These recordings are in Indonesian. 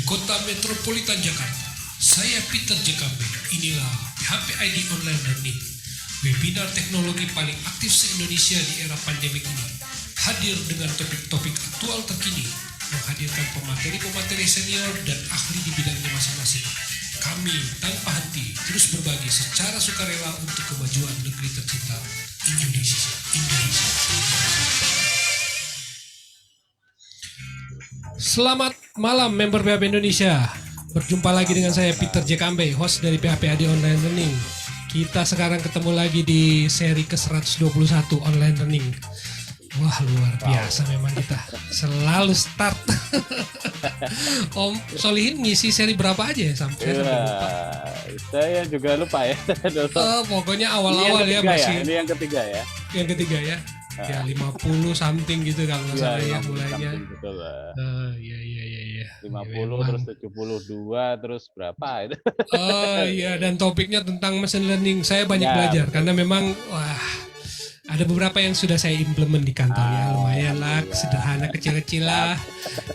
Kota Metropolitan Jakarta. Saya Peter JKB. Inilah PHP ID Online Learning, webinar teknologi paling aktif se-Indonesia di era pandemik ini. Hadir dengan topik-topik aktual terkini, menghadirkan pemateri-pemateri senior dan ahli di bidangnya masing-masing. Kami tanpa henti terus berbagi secara sukarela untuk kemajuan negeri tercinta Indonesia. Selamat malam member PHP Indonesia. Berjumpa lagi dengan saya Peter JKB, host dari PHP ID Online Learning. Kita sekarang ketemu lagi di seri ke-121 Online Learning. Wah, luar biasa memang kita selalu start. Om Solihin ngisi seri berapa aja ya sampai lupa. Saya juga lupa ya. Pokoknya awal-awal ya masih. Ini yang ketiga ya. Yang ketiga ya. Ya 50 something gitu kalau nggak salah ya mulainya. Betul lah. Iya. 50 terus 72 terus berapa itu? Oh iya, dan topiknya tentang machine learning. Saya banyak belajar karena memang ada beberapa yang sudah saya implement di kantor ya, lumayan lah, sederhana kecil-kecil lah,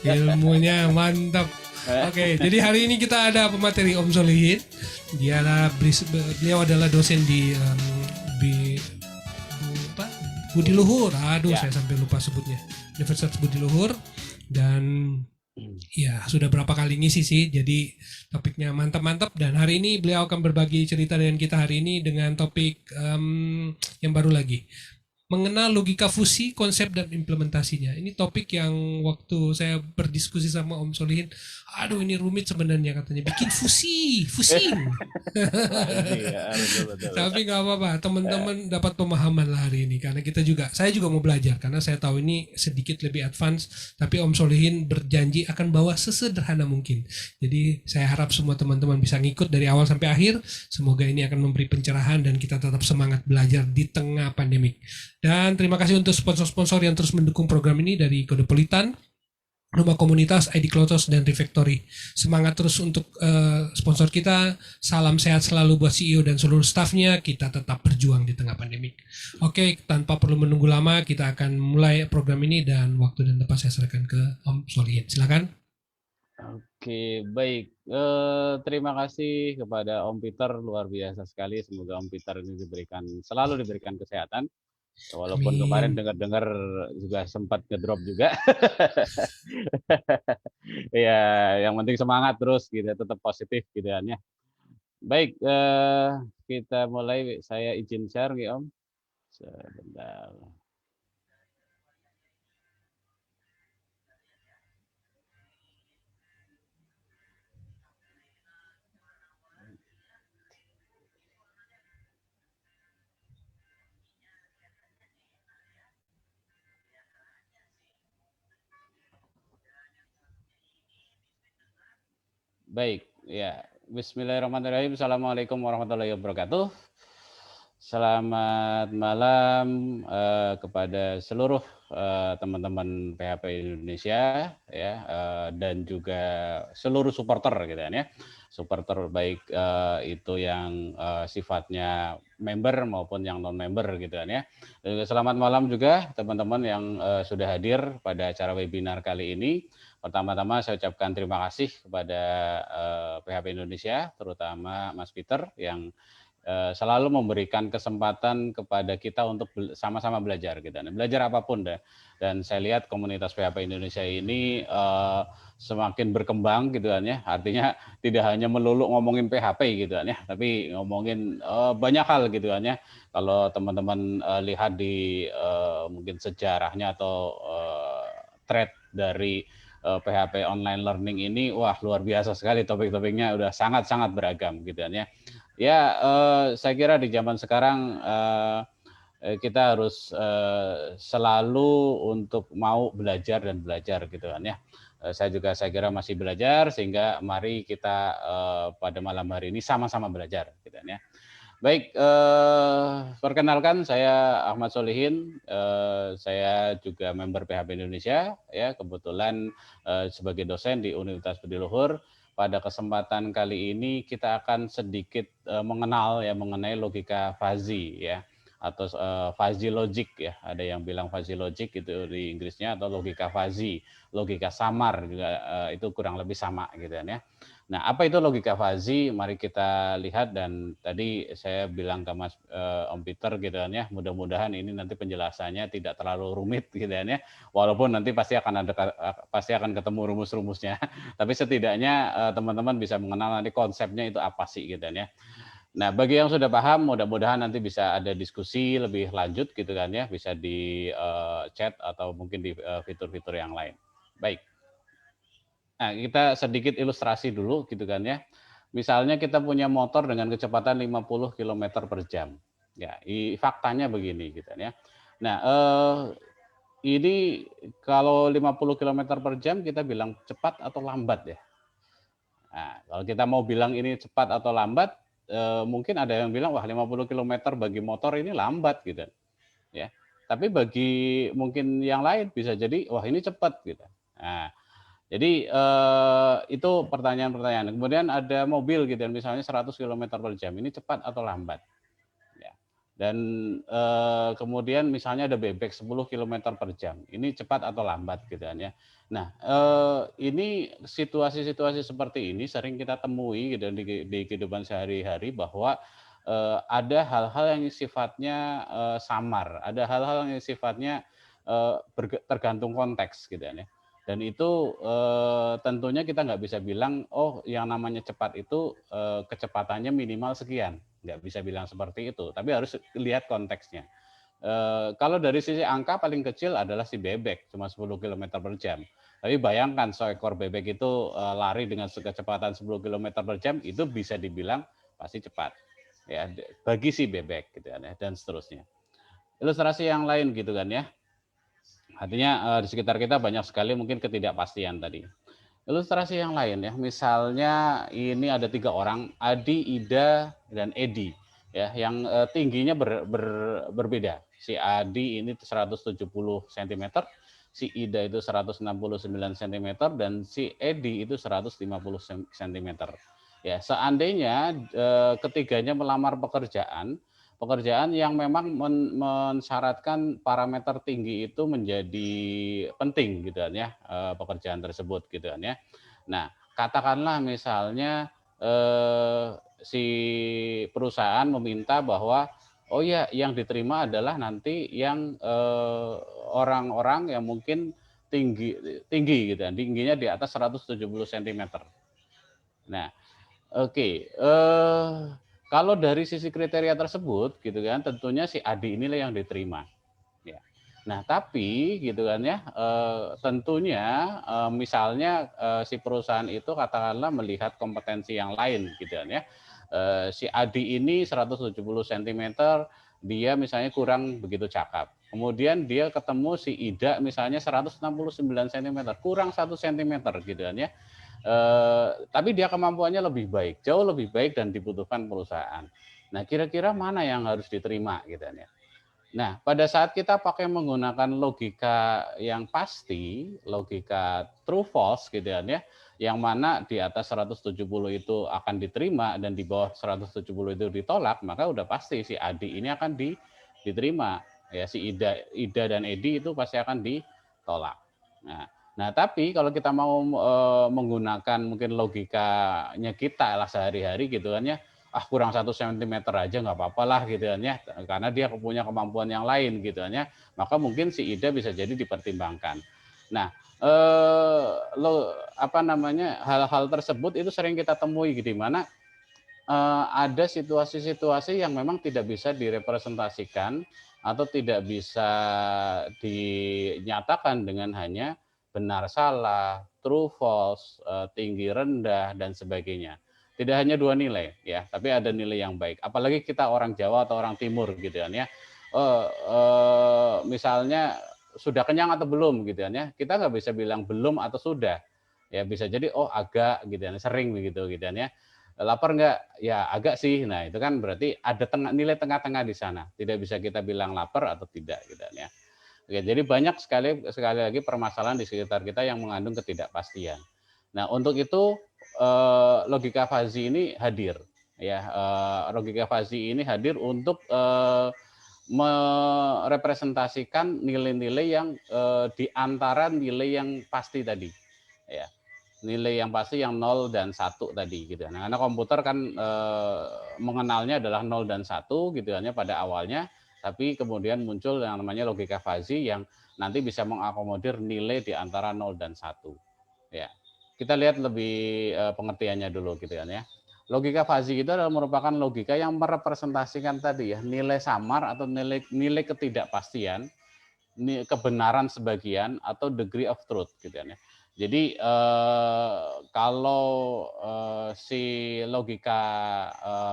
ilmunya mantap. Oke, jadi hari ini kita ada pemateri Om Solihin. Beliau adalah dosen di Budi Luhur. Saya sampai lupa sebutnya. Universitas Budi Luhur, dan ya sudah berapa kali ngisi sih, jadi topiknya mantap-mantap. Dan hari ini beliau akan berbagi cerita dengan kita hari ini dengan topik yang baru lagi, mengenal logika fusi, konsep dan implementasinya. Ini topik yang waktu saya berdiskusi sama Om Solihin, ini rumit sebenarnya katanya, bikin pusing. Tapi nggak apa-apa, teman-teman dapat pemahaman lah hari ini, karena saya juga mau belajar, karena saya tahu ini sedikit lebih advance, tapi Om Solihin berjanji akan bawa sesederhana mungkin. Jadi saya harap semua teman-teman bisa ngikut dari awal sampai akhir. Semoga ini akan memberi pencerahan dan kita tetap semangat belajar di tengah pandemik. Dan terima kasih untuk sponsor-sponsor yang terus mendukung program ini, dari Kodepolitan, Rumah Komunitas, ID Klotos, dan Refactory. Semangat terus untuk sponsor kita. Salam sehat selalu buat CEO dan seluruh stafnya. Kita tetap berjuang di tengah pandemik. Oke, tanpa perlu menunggu lama, kita akan mulai program ini, dan waktu dan tempat saya serahkan ke Om Solihin. Silakan. Oke, baik. Terima kasih kepada Om Peter, luar biasa sekali. Semoga Om Peter ini selalu diberikan kesehatan. Walaupun kemarin dengar-dengar juga sempat ngedrop juga. Ya, yang penting semangat terus gitu, tetap positif gitu kan ya. Baik, kita mulai. Saya izin share nih Om. Sebentar. Baik, ya. Bismillahirrahmanirrahim. Assalamualaikum warahmatullahi wabarakatuh. Selamat malam kepada seluruh teman-teman PHP Indonesia ya, dan juga seluruh supporter gitu kan ya. Supporter baik itu yang sifatnya member maupun yang non-member gitu kan ya. Selamat malam juga teman-teman yang sudah hadir pada acara webinar kali ini. Pertama-tama saya ucapkan terima kasih kepada PHP Indonesia, terutama Mas Peter yang selalu memberikan kesempatan kepada kita untuk sama-sama belajar gitu. Belajar apapun deh. Dan saya lihat komunitas PHP Indonesia ini semakin berkembang gitu kan ya. Artinya tidak hanya melulu ngomongin PHP gitu kan ya, tapi ngomongin banyak hal gitu kan ya. Kalau teman-teman lihat di mungkin sejarahnya atau thread dari PHP Online Learning ini, wah luar biasa sekali, topik-topiknya udah sangat-sangat beragam gitu kan ya. Ya, saya kira di zaman sekarang kita harus selalu untuk mau belajar dan belajar gitu kan ya. Saya kira masih belajar, sehingga mari kita pada malam hari ini sama-sama belajar gitu kan ya. Baik, perkenalkan saya Ahmad Solihin, saya juga member PHP Indonesia ya, kebetulan sebagai dosen di Universitas Budi Luhur. Pada kesempatan kali ini kita akan sedikit mengenai logika fuzzy ya. atau fuzzy logic ya, ada yang bilang fuzzy logic itu di Inggrisnya, atau logika fuzzy, logika samar juga itu kurang lebih sama gitu kan ya. Nah, apa itu logika fuzzy? Mari kita lihat, dan tadi saya bilang ke Mas Om Peter gitu kan ya, mudah-mudahan ini nanti penjelasannya tidak terlalu rumit gitu kan ya. Walaupun nanti pasti akan ketemu rumus-rumusnya, tapi setidaknya teman-teman bisa mengenal nanti konsepnya itu apa sih gitu kan ya. Nah, bagi yang sudah paham, mudah-mudahan nanti bisa ada diskusi lebih lanjut gitu kan ya, bisa di chat atau mungkin di fitur-fitur yang lain. Baik. Nah, kita sedikit ilustrasi dulu gitu kan ya. Misalnya kita punya motor dengan kecepatan 50 km per jam. Ya, faktanya begini gitu kan ya. Nah, ini kalau 50 km per jam kita bilang cepat atau lambat ya? Nah, kalau kita mau bilang ini cepat atau lambat, mungkin ada yang bilang, wah 50 kilometer bagi motor ini lambat gitu ya. Tapi bagi mungkin yang lain bisa jadi, wah ini cepat gitu. Nah, jadi itu pertanyaan-pertanyaan. Kemudian ada mobil gitu, misalnya 100 km per jam, ini cepat atau lambat? Ya. Dan kemudian misalnya ada bebek 10 km per jam, ini cepat atau lambat gitu kan ya. Nah, ini situasi-situasi seperti ini sering kita temui gitu di kehidupan sehari-hari, bahwa ada hal-hal yang sifatnya samar, ada hal-hal yang sifatnya tergantung konteks gitu kan ya. Dan itu tentunya kita nggak bisa bilang, oh yang namanya cepat itu kecepatannya minimal sekian. Nggak bisa bilang seperti itu, tapi harus lihat konteksnya. Kalau dari sisi angka paling kecil adalah si bebek, cuma 10 km per jam. Tapi bayangkan seekor bebek itu lari dengan kecepatan 10 km per jam, itu bisa dibilang pasti cepat. Ya, bagi si bebek gitu kan ya, dan seterusnya. Ilustrasi yang lain gitu kan ya. Artinya di sekitar kita banyak sekali mungkin ketidakpastian tadi. Ilustrasi yang lain ya, misalnya ini ada 3 orang, Adi, Ida, dan Edi, ya, yang tingginya berbeda. Si Adi ini 170 cm, si Ida itu 169 cm, dan si Edi itu 150 cm. Ya, seandainya ketiganya melamar pekerjaan yang memang mensyaratkan parameter tinggi itu menjadi penting gitu kan ya, pekerjaan tersebut gitu kan ya. Nah, katakanlah misalnya si perusahaan meminta bahwa oh ya yang diterima adalah nanti yang orang-orang yang mungkin tinggi tinggi gitu kan, tingginya di atas 170 cm. Nah, oke, kalau dari sisi kriteria tersebut gitu kan, tentunya si Adi inilah yang diterima, ya. Nah, tapi gitu kan ya, tentunya, misalnya, si perusahaan itu katakanlah melihat kompetensi yang lain gitu kan ya. Si Adi ini 170 cm, dia misalnya kurang begitu cakap. Kemudian dia ketemu si Ida misalnya 169 cm, kurang 1 cm gitu kan ya. Tapi dia kemampuannya lebih baik, jauh lebih baik dan dibutuhkan perusahaan. Nah, kira-kira mana yang harus diterima gitu kan ya. Nah, pada saat kita pakai menggunakan logika yang pasti, logika true false gitu kan ya, yang mana di atas 170 itu akan diterima dan di bawah 170 itu ditolak, maka udah pasti si Adi ini akan diterima. Ya, si Ida dan Edi itu pasti akan ditolak. Nah, tapi kalau kita mau menggunakan mungkin logikanya kita lah sehari-hari gitu kan ya, kurang 1 cm aja nggak apa-apa lah gitu kan ya, karena dia punya kemampuan yang lain gitu kan ya, maka mungkin si Ida bisa jadi dipertimbangkan. Nah, hal-hal tersebut itu sering kita temui gitu, di mana ada situasi-situasi yang memang tidak bisa direpresentasikan atau tidak bisa dinyatakan dengan hanya benar salah, true false, tinggi rendah dan sebagainya. Tidak hanya 2 nilai ya, tapi ada nilai yang baik. Apalagi kita orang Jawa atau orang Timur gitu kan ya. Misalnya sudah kenyang atau belum gitu kan ya. Kita nggak bisa bilang belum atau sudah. Ya bisa jadi agak gitu kan, sering begitu gitu kan ya. Lapar nggak? Ya agak sih. Nah itu kan berarti ada nilai tengah-tengah di sana. Tidak bisa kita bilang lapar atau tidak gitu kan ya. Oke, jadi banyak sekali lagi permasalahan di sekitar kita yang mengandung ketidakpastian. Nah, untuk itu logika fuzzy ini hadir, ya. Logika fuzzy ini hadir untuk merepresentasikan nilai-nilai yang di antara nilai yang pasti tadi, ya. Nilai yang pasti yang 0 dan 1 tadi gitu. Nah, karena komputer kan mengenalnya adalah 0 dan 1 gitu kan ya pada awalnya, tapi kemudian muncul yang namanya logika fuzzy yang nanti bisa mengakomodir nilai di antara 0 dan 1. Ya. Kita lihat lebih pengertiannya dulu gitu kan ya. Logika fuzzy itu adalah merupakan logika yang merepresentasikan tadi ya, nilai samar atau nilai ketidakpastian, kebenaran sebagian atau degree of truth gitu kan ya. Jadi kalau si logika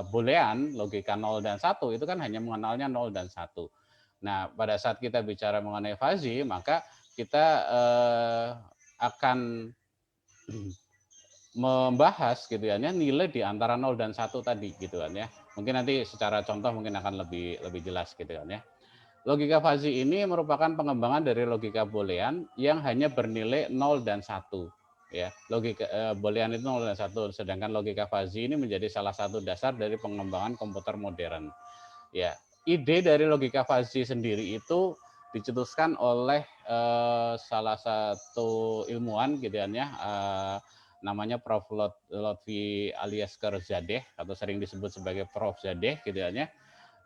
boolean, logika 0 dan 1 itu kan hanya mengenalnya 0 dan 1. Nah, pada saat kita bicara mengenai fuzzy, maka kita akan membahas gitu ya nilai di antara 0 dan 1 tadi gitu kan ya. Mungkin nanti secara contoh mungkin akan lebih jelas gitu kan ya. Logika fuzzy ini merupakan pengembangan dari logika boolean yang hanya bernilai 0 dan 1 ya. Logika boolean itu 0 dan 1, sedangkan logika fuzzy ini menjadi salah satu dasar dari pengembangan komputer modern. Ya, ide dari logika fuzzy sendiri itu dicetuskan oleh salah satu ilmuwan gitu kan ya, namanya Prof. Lotfi alias Zadeh atau sering disebut sebagai Prof. Zadeh gitu kan ya.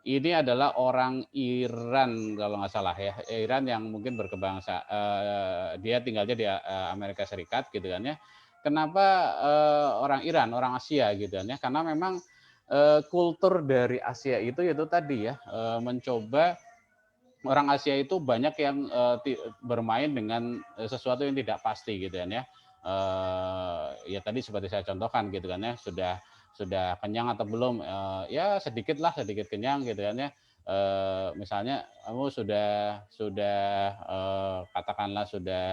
Ini adalah orang Iran kalau nggak salah ya, Iran yang mungkin berkebangsa, dia tinggalnya di Amerika Serikat gitu kan ya. Kenapa orang Iran, orang Asia gitu kan ya? Karena memang kultur dari Asia itu yaitu tadi ya, mencoba orang Asia itu banyak yang bermain dengan sesuatu yang tidak pasti gitu kan ya. Ya tadi seperti saya contohkan gitu kan ya, sudah kenyang atau belum, ya sedikit lah, sedikit kenyang gitu kan ya. Misalnya kamu sudah katakanlah sudah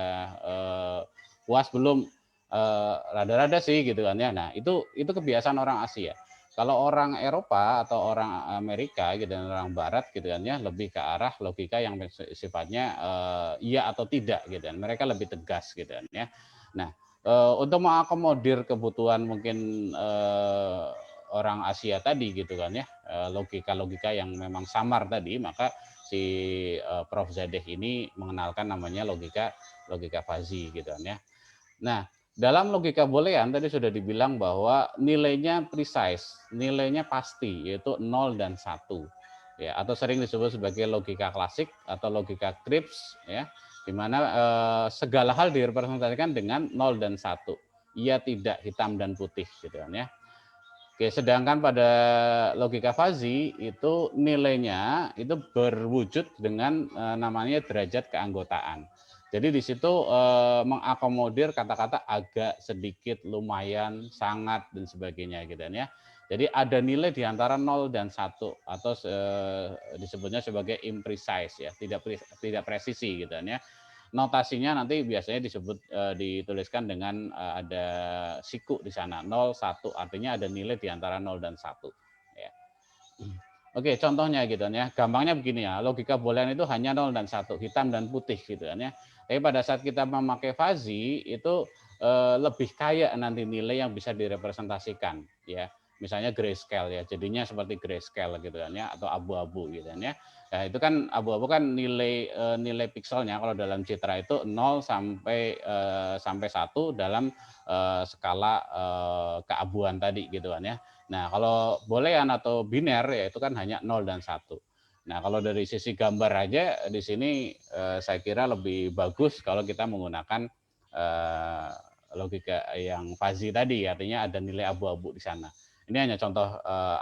puas belum? Rada-rada sih gitu kan ya. Nah, itu kebiasaan orang Asia. Kalau orang Eropa atau orang Amerika gitu dan orang Barat gitu kan ya lebih ke arah logika yang sifatnya iya atau tidak gitu kan. Mereka lebih tegas gitu kan ya. Nah, untuk mengakomodir kebutuhan mungkin orang Asia tadi gitu kan ya, logika-logika yang memang samar tadi, maka si Prof. Zadeh ini mengenalkan namanya logika fuzzy gitu kan ya. Nah, dalam logika boolean tadi sudah dibilang bahwa nilainya precise, nilainya pasti yaitu 0 dan 1. Ya, atau sering disebut sebagai logika klasik atau logika Kripps ya, di mana segala hal direpresentasikan dengan 0 dan 1. Ia tidak hitam dan putih gitu kan ya. Oke, sedangkan pada logika fuzzy itu nilainya itu berwujud dengan namanya derajat keanggotaan. Jadi di situ mengakomodir kata-kata agak, sedikit, lumayan, sangat dan sebagainya gitu kan ya. Jadi ada nilai di antara 0 dan 1 atau disebutnya sebagai imprecise ya, tidak presisi gitu kan ya. Notasinya nanti biasanya dituliskan dengan ada siku di sana 0, 1 artinya ada nilai di antara 0 dan 1 ya. Oke, contohnya gitu kan ya. Gampangnya begini ya, logika boolean itu hanya 0 dan 1, hitam dan putih gitu kan ya. Tapi pada saat kita memakai fuzzy itu lebih kaya nanti nilai yang bisa direpresentasikan ya. Misalnya grayscale ya, jadinya seperti grayscale gitu kan ya atau abu-abu gitu kan ya. Nah, itu kan abu-abu kan nilai pikselnya kalau dalam citra itu 0 sampai 1 dalam skala keabuan tadi gitu kan ya. Nah, kalau boolean atau biner ya itu kan hanya 0 dan 1. Nah, kalau dari sisi gambar aja di sini saya kira lebih bagus kalau kita menggunakan logika yang fuzzy tadi, artinya ada nilai abu-abu di sana. Ini hanya contoh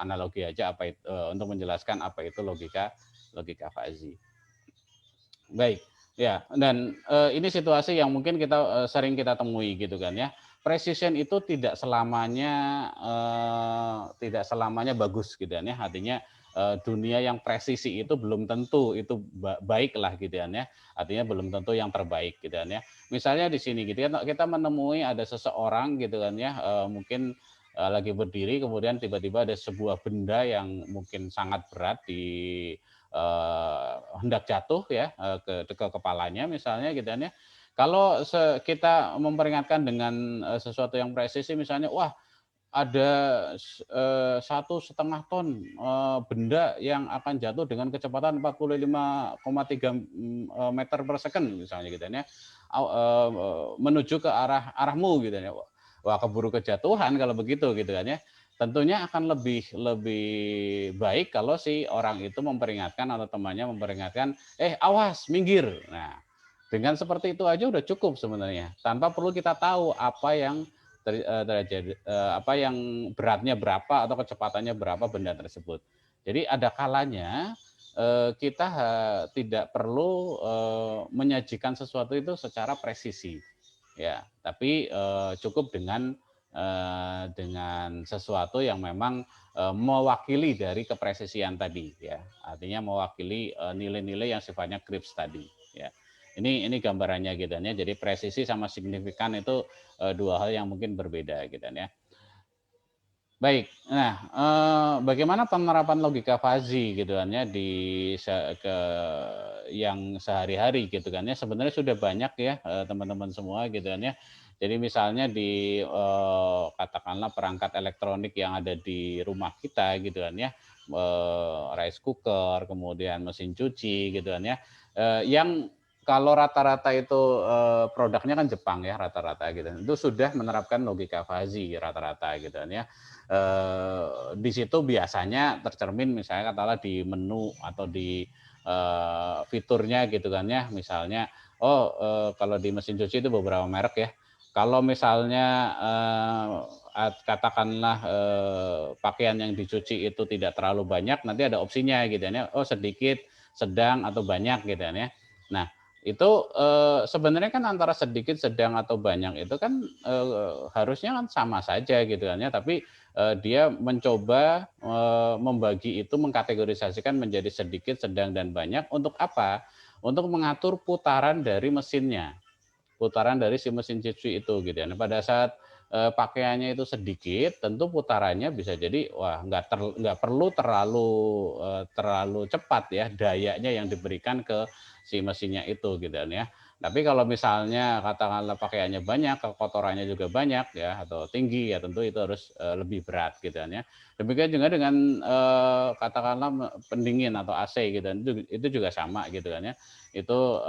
analogi aja untuk menjelaskan apa itu logika fuzzy. Baik, ya dan ini situasi yang mungkin kita sering kita temui gitu kan ya. Precision itu tidak selamanya bagus gitu kan ya. Artinya dunia yang presisi itu belum tentu itu baik lah gitu kan ya. Artinya belum tentu yang terbaik gitu kan ya. Misalnya di sini gitu ya kita menemui ada seseorang gitu kan ya mungkin lagi berdiri kemudian tiba-tiba ada sebuah benda yang mungkin sangat berat hendak jatuh ya ke kepalanya misalnya gitu kan ya. Kalau kita memperingatkan dengan sesuatu yang presisi misalnya, wah ada 1,5 ton benda yang akan jatuh dengan kecepatan 45,3 meter per second misalnya gitu ya, menuju ke arahmu gitu ya. Wah keburu kejatuhan kalau begitu gitu kan ya. Tentunya akan lebih lebih baik kalau si orang itu memperingatkan atau temannya memperingatkan, awas minggir. Nah dengan seperti itu aja udah cukup sebenarnya tanpa perlu kita tahu apa yang terjadi, apa yang beratnya berapa atau kecepatannya berapa benda tersebut. Jadi ada kalanya kita tidak perlu menyajikan sesuatu itu secara presisi, ya. Tapi cukup dengan sesuatu yang memang mewakili dari kepresisian tadi, ya. Artinya mewakili nilai-nilai yang sifatnya krips tadi, ya. Ini gambarannya gitu ya. Jadi presisi sama signifikan itu dua hal yang mungkin berbeda gitu ya. Baik, nah bagaimana penerapan logika fuzzy gitu kan ya di yang sehari-hari gitu kan ya, sebenarnya sudah banyak ya teman-teman semua gitu kan ya. Jadi misalnya di katakanlah perangkat elektronik yang ada di rumah kita gitu kan ya, rice cooker, kemudian mesin cuci gitu kan ya, yang kalau rata-rata itu produknya kan Jepang ya rata-rata gitu, itu sudah menerapkan logika fuzzy rata-rata gitu kan ya. Di situ biasanya tercermin misalnya katakanlah di menu atau di fiturnya gitu kan ya, misalnya kalau di mesin cuci itu beberapa merek ya, kalau misalnya katakanlah pakaian yang dicuci itu tidak terlalu banyak, nanti ada opsinya gitu ya, sedikit, sedang atau banyak gitu kan ya. Nah itu sebenarnya kan antara sedikit, sedang atau banyak itu kan harusnya kan sama saja gitu kan ya, tapi dia mencoba membagi itu, mengkategorisasikan menjadi sedikit, sedang, dan banyak untuk apa? Untuk mengatur putaran dari mesinnya, putaran dari si mesin cuci itu gitu ya. Nah, pada saat pakaiannya itu sedikit, tentu putarannya bisa jadi wah nggak perlu terlalu cepat ya dayanya yang diberikan ke si mesinnya itu gitu kan ya. Tapi kalau misalnya katakanlah pakaiannya banyak, kotorannya juga banyak ya atau tinggi ya tentu itu harus lebih berat gitu kan ya. Demikian juga dengan katakanlah pendingin atau AC gitu kan, itu juga sama gitu kan ya. Itu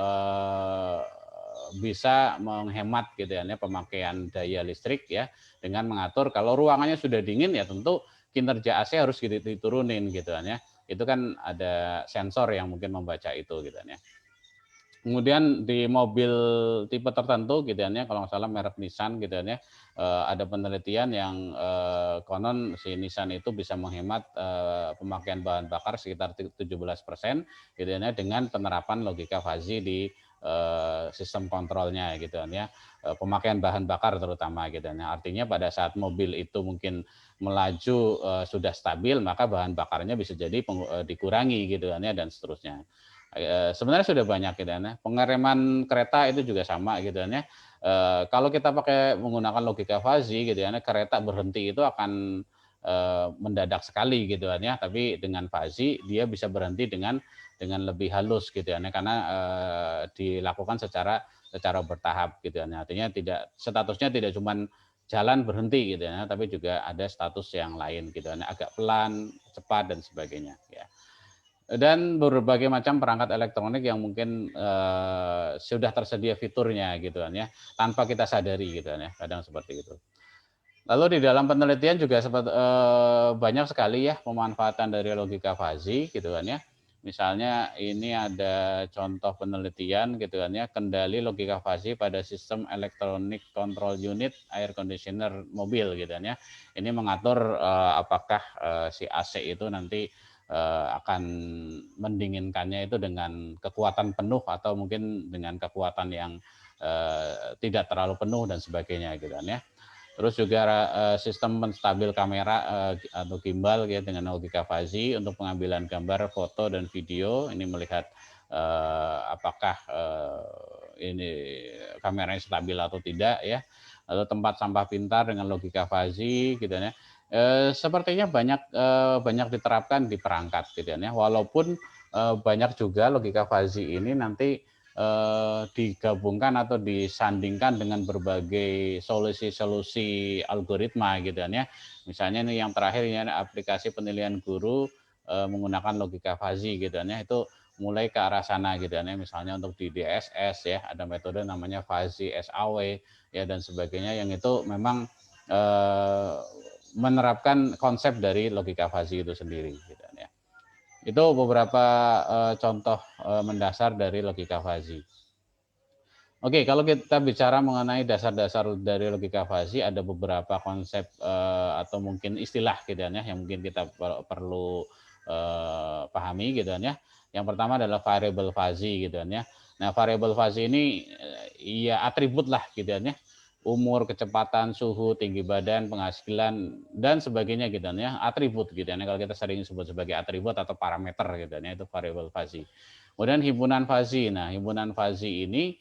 bisa menghemat gitu ya pemakaian daya listrik ya dengan mengatur kalau ruangannya sudah dingin ya tentu kinerja AC harus diturunin gitu kan ya. Itu kan ada sensor yang mungkin membaca itu gitu kan ya. Kemudian di mobil tipe tertentu gitu ya, kalau nggak salah merek Nissan gitu ya, ada penelitian yang konon si Nissan itu bisa menghemat pemakaian bahan bakar sekitar 17% gitu ya, dengan penerapan logika fuzzy di sistem kontrolnya gitu ya, pemakaian bahan bakar terutama gitu ya. Artinya pada saat mobil itu mungkin melaju sudah stabil, maka bahan bakarnya bisa jadi dikurangi gitu ya, dan seterusnya. Sebenarnya sudah banyak gitu ya. Pengereman kereta itu juga sama gitu ya. Kalau kita menggunakan logika fuzzy gitu ya, kereta berhenti itu akan mendadak sekali gitu ya. Tapi dengan fuzzy dia bisa berhenti dengan lebih halus gitu ya, karena dilakukan secara bertahap gitu ya. Artinya statusnya tidak cuma jalan berhenti gitu ya, tapi juga ada status yang lain gitu ya, agak pelan, cepat dan sebagainya ya. Dan berbagai macam perangkat elektronik yang mungkin sudah tersedia fiturnya gitu kan ya, tanpa kita sadari gitu kan ya, kadang seperti itu. Lalu di dalam penelitian juga banyak sekali ya pemanfaatan dari logika fuzzy gitu kan ya. Misalnya ini ada contoh penelitian gitu kan ya, kendali logika fuzzy pada sistem electronic control unit air conditioner mobil gitu kan ya. Ini mengatur apakah si AC itu nanti akan mendinginkannya itu dengan kekuatan penuh atau mungkin dengan kekuatan yang tidak terlalu penuh dan sebagainya gitu kan ya. Terus juga sistem penstabil kamera atau gimbal ya dengan logika fuzzy untuk pengambilan gambar, foto dan video. Ini melihat apakah ini kameranya stabil atau tidak ya. Lalu tempat sampah pintar dengan logika fuzzy gitu ya. Sepertinya banyak diterapkan di perangkat gitu ya. Walaupun banyak juga logika fuzzy ini nanti digabungkan atau disandingkan dengan berbagai solusi-solusi algoritma gitu kan ya. Misalnya nih yang terakhir ini ada aplikasi penilaian guru menggunakan logika fuzzy gitu kan ya. Itu mulai ke arah sana gitu kan ya. Misalnya untuk di DSS ya ada metode namanya fuzzy SAW ya dan sebagainya yang itu memang menerapkan konsep dari logika fuzzy itu sendiri gitu kan ya. Itu beberapa contoh mendasar dari logika fuzzy. Oke, kalau kita bicara mengenai dasar-dasar dari logika fuzzy, ada beberapa konsep atau mungkin istilah gitu kan ya, yang mungkin kita perlu pahami gitu kan ya. Yang pertama adalah variable fuzzy gitu kan ya. Nah, variable fuzzy ini ya atribut lah gitu kan ya. Umur, kecepatan, suhu, tinggi badan, penghasilan dan sebagainya gitu kan ya. Atribut gitu kan ya. Kalau kita sering sebut sebagai atribut atau parameter gitu kan ya, itu variable fuzzy. Kemudian himpunan fuzzy. Nah, himpunan fuzzy ini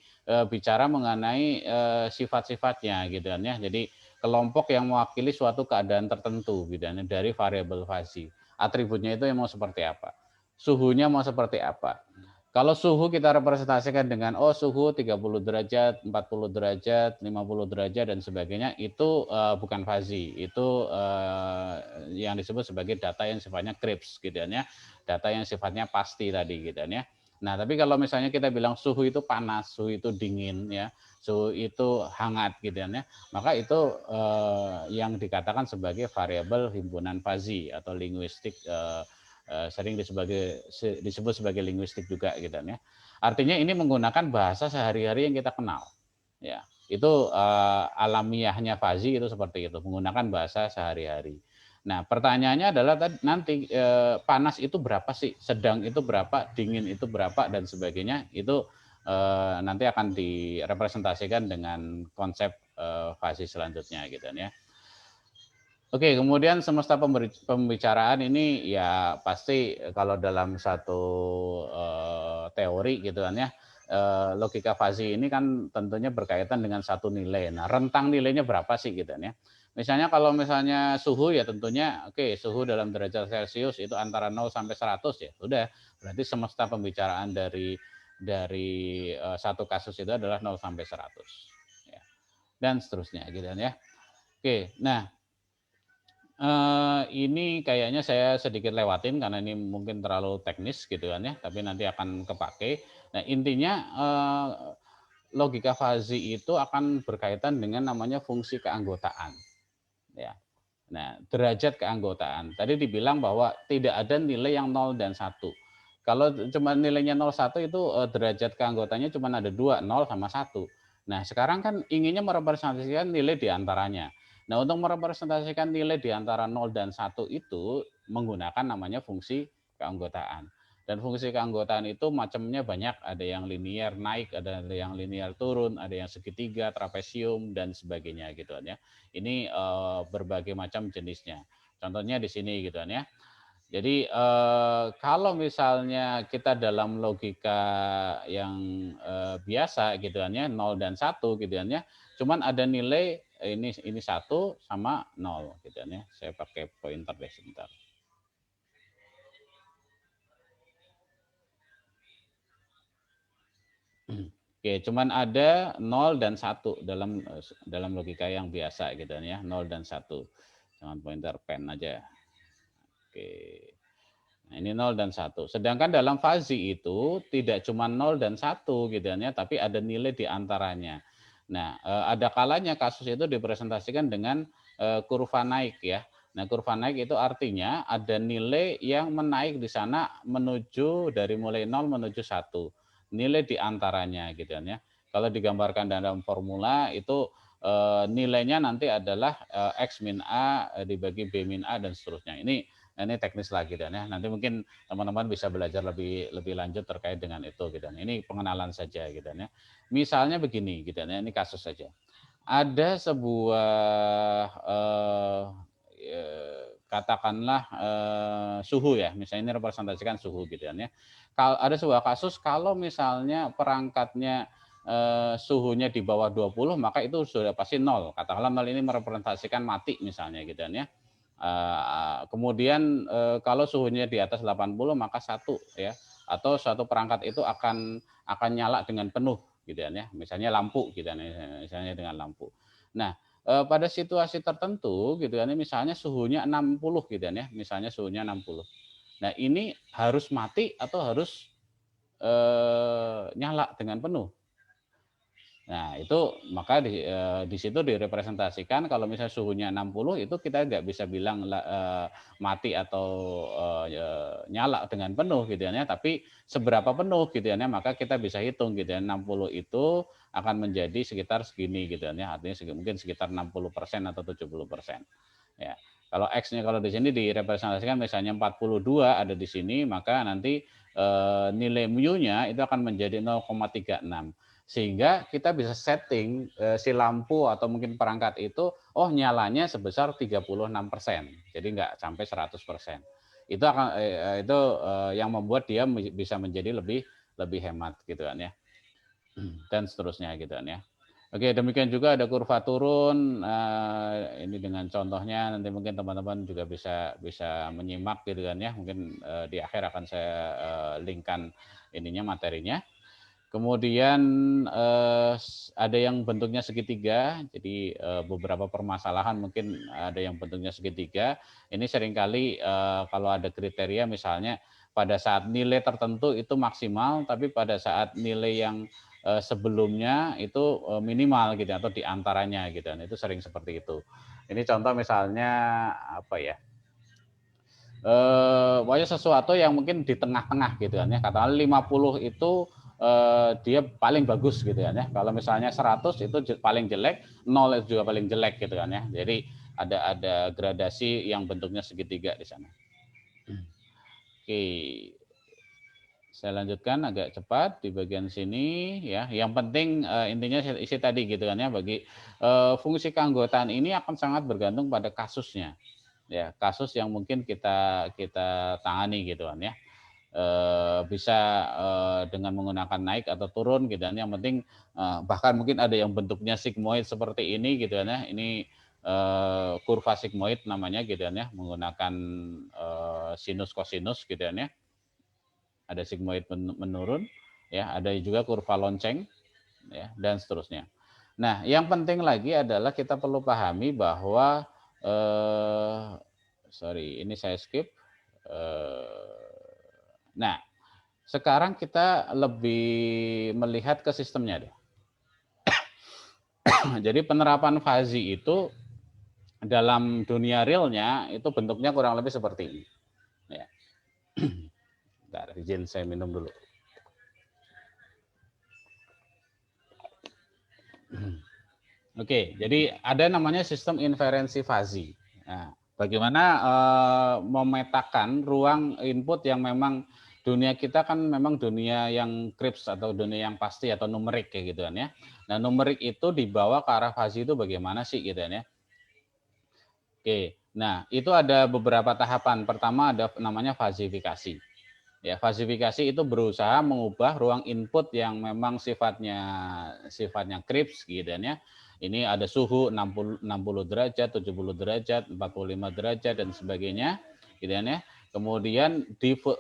bicara mengenai sifat-sifatnya gitu kan ya. Jadi kelompok yang mewakili suatu keadaan tertentu gitu kan, dari variabel fuzzy. Atributnya itu yang mau seperti apa? Suhunya mau seperti apa? Kalau suhu kita representasikan dengan suhu 30 derajat, 40 derajat, 50 derajat dan sebagainya itu bukan fuzzy. Itu yang disebut sebagai data yang sifatnya crisp gitu kan ya. Data yang sifatnya pasti tadi gitu kan ya. Nah, tapi kalau misalnya kita bilang suhu itu panas, suhu itu dingin ya, suhu itu hangat gitu kan ya, maka itu yang dikatakan sebagai variabel himpunan fuzzy atau linguistik sering disebut sebagai linguistik juga gitu kan ya. Artinya ini menggunakan bahasa sehari-hari yang kita kenal. Ya, itu alamiahnya fuzzy itu seperti itu, menggunakan bahasa sehari-hari. Nah, pertanyaannya adalah nanti panas itu berapa sih, sedang itu berapa, dingin itu berapa dan sebagainya. Itu nanti akan direpresentasikan dengan konsep fuzzy selanjutnya gitu kan ya. Oke, kemudian semesta pembicaraan ini ya pasti kalau dalam satu teori gitu kan ya, logika fuzzy ini kan tentunya berkaitan dengan satu nilai. Nah, rentang nilainya berapa sih gitu kan ya. Misalnya kalau misalnya suhu ya tentunya oke, suhu dalam derajat Celcius itu antara 0 sampai 100 ya. Sudah, berarti semesta pembicaraan dari satu kasus itu adalah 0 sampai 100 ya. Dan seterusnya gitu kan ya. Oke, nah ini kayaknya saya sedikit lewatin karena ini mungkin terlalu teknis gitu kan ya, tapi nanti akan kepake. Nah, intinya logika fuzzy itu akan berkaitan dengan namanya fungsi keanggotaan ya. Nah, derajat keanggotaan. Tadi dibilang bahwa tidak ada nilai yang 0 dan 1. Kalau cuma nilainya 0, 1 itu derajat keanggotaannya cuma ada 2, 0 sama 1. Nah, sekarang kan inginnya merepresentasikan nilai di antaranya. Nah, untuk merepresentasikan nilai di antara 0 dan 1 itu menggunakan namanya fungsi keanggotaan. Dan fungsi keanggotaan itu macamnya banyak, ada yang linier naik, ada yang linier turun, ada yang segitiga, trapesium dan sebagainya gitu kan ya. Ini berbagai macam jenisnya. Contohnya di sini gitu kan ya. Jadi kalau misalnya kita dalam logika yang biasa gitu kan ya, 0 dan 1 gitu kan ya, cuman ada nilai ini 1 sama 0 gitu kan ya. Saya pakai pointer deh sebentar. Oke, cuman ada 0 dan 1 dalam logika yang biasa gitu kan ya, 0 dan 1. Jangan pointer pen aja. Oke. Nah, ini 0 dan 1. Sedangkan dalam fuzzy itu tidak cuma 0 dan 1 gitu kan ya, tapi ada nilai di antaranya. Nah, ada kalanya kasus itu dipresentasikan dengan kurva naik ya. Nah, kurva naik itu artinya ada nilai yang menaik di sana menuju dari mulai 0 menuju 1. Nilai di antaranya gitu kan ya. Kalau digambarkan dalam formula itu nilainya nanti adalah X min A dibagi B min A dan seterusnya. Ini teknis lagi dan ya. Nanti mungkin teman-teman bisa belajar lebih lanjut terkait dengan itu gitu. Ini pengenalan saja gitu ya. Misalnya begini gitu ya. Ini kasus saja. Ada sebuah katakanlah suhu ya. Misalnya ini representasikan suhu gitu ya. Kalau ada sebuah kasus kalau misalnya perangkatnya suhunya di bawah 20 maka itu sudah pasti nol. Katakanlah nol ini merepresentasikan mati misalnya gitu ya. Kemudian kalau suhunya di atas 80 maka satu ya atau suatu perangkat itu akan akan nyala dengan penuh gitu kan ya. Misalnya lampu gitu kan, misalnya dengan lampu. Nah, pada situasi tertentu gitu kan, misalnya suhunya 60 gitu kan ya, misalnya suhunya 60. Nah, ini harus mati atau harus nyala dengan penuh. Nah, itu maka di situ direpresentasikan kalau misalnya suhunya 60 itu kita nggak bisa bilang mati atau nyala dengan penuh gitu ya, tapi seberapa penuh gitu ya, maka kita bisa hitung gitu ya, 60 itu akan menjadi sekitar segini gitu ya, artinya mungkin sekitar 60% atau 70%. Ya. Kalau X-nya kalau di sini direpresentasikan misalnya 42 ada di sini, maka nanti nilai mu-nya itu akan menjadi 0,36. Sehingga kita bisa setting si lampu atau mungkin perangkat itu, oh nyalanya sebesar 36%, jadi nggak sampai 100%. Itu akan itu yang membuat dia bisa menjadi lebih hemat gitu kan ya, dan seterusnya gitu kan ya. Oke, demikian juga ada kurva turun. Ini dengan contohnya nanti mungkin teman-teman juga bisa bisa menyimak gitu kan ya. Mungkin di akhir akan saya linkkan ininya materinya. Kemudian ada yang bentuknya segitiga, jadi beberapa permasalahan mungkin ada yang bentuknya segitiga. Ini seringkali kalau ada kriteria misalnya pada saat nilai tertentu itu maksimal, tapi pada saat nilai yang sebelumnya itu minimal gitu atau diantaranya gitu. Itu sering seperti itu. Ini contoh misalnya apa ya? Pokoknya sesuatu yang mungkin di tengah-tengah gitu kan ya. Katakanlah 50 itu dia paling bagus gitu kan ya. Kalau misalnya 100 itu paling jelek, 0 itu juga paling jelek gitu kan ya. Jadi ada gradasi yang bentuknya segitiga di sana. Oke. Saya lanjutkan agak cepat di bagian sini ya. Yang penting intinya isi tadi gitu kan ya, bagi fungsi keanggotaan ini akan sangat bergantung pada kasusnya. Ya, kasus yang mungkin kita tangani gitu kan ya. Bisa dengan menggunakan naik atau turun gitu kan. Yang penting bahkan mungkin ada yang bentuknya sigmoid seperti ini gitu kan ya. Ini kurva sigmoid namanya gitu kan ya, menggunakan sinus kosinus gitu kan ya. Ada sigmoid menurun ya, ada juga kurva lonceng ya, dan seterusnya. Nah, yang penting lagi adalah kita perlu pahami bahwa sorry, ini saya skip. Nah, sekarang kita lebih melihat ke sistemnya deh. Jadi penerapan fazi itu dalam dunia realnya itu bentuknya kurang lebih seperti ini. Ya. Bentar, izin saya minum dulu. Oke, jadi ada namanya sistem inferensi fazi. Nah, bagaimana memetakan ruang input yang memang dunia kita kan memang dunia yang crisp atau dunia yang pasti atau numerik kayak gitu kan ya. Nah, numerik itu dibawa ke arah fazi itu bagaimana sih gitu kan ya. Oke, nah itu ada beberapa tahapan. Pertama ada namanya fazifikasi. Ya, fazifikasi itu berusaha mengubah ruang input yang memang sifatnya crisp gitu ya. Ini ada suhu 60 derajat, 70 derajat, 45 derajat dan sebagainya gitu ya. Kemudian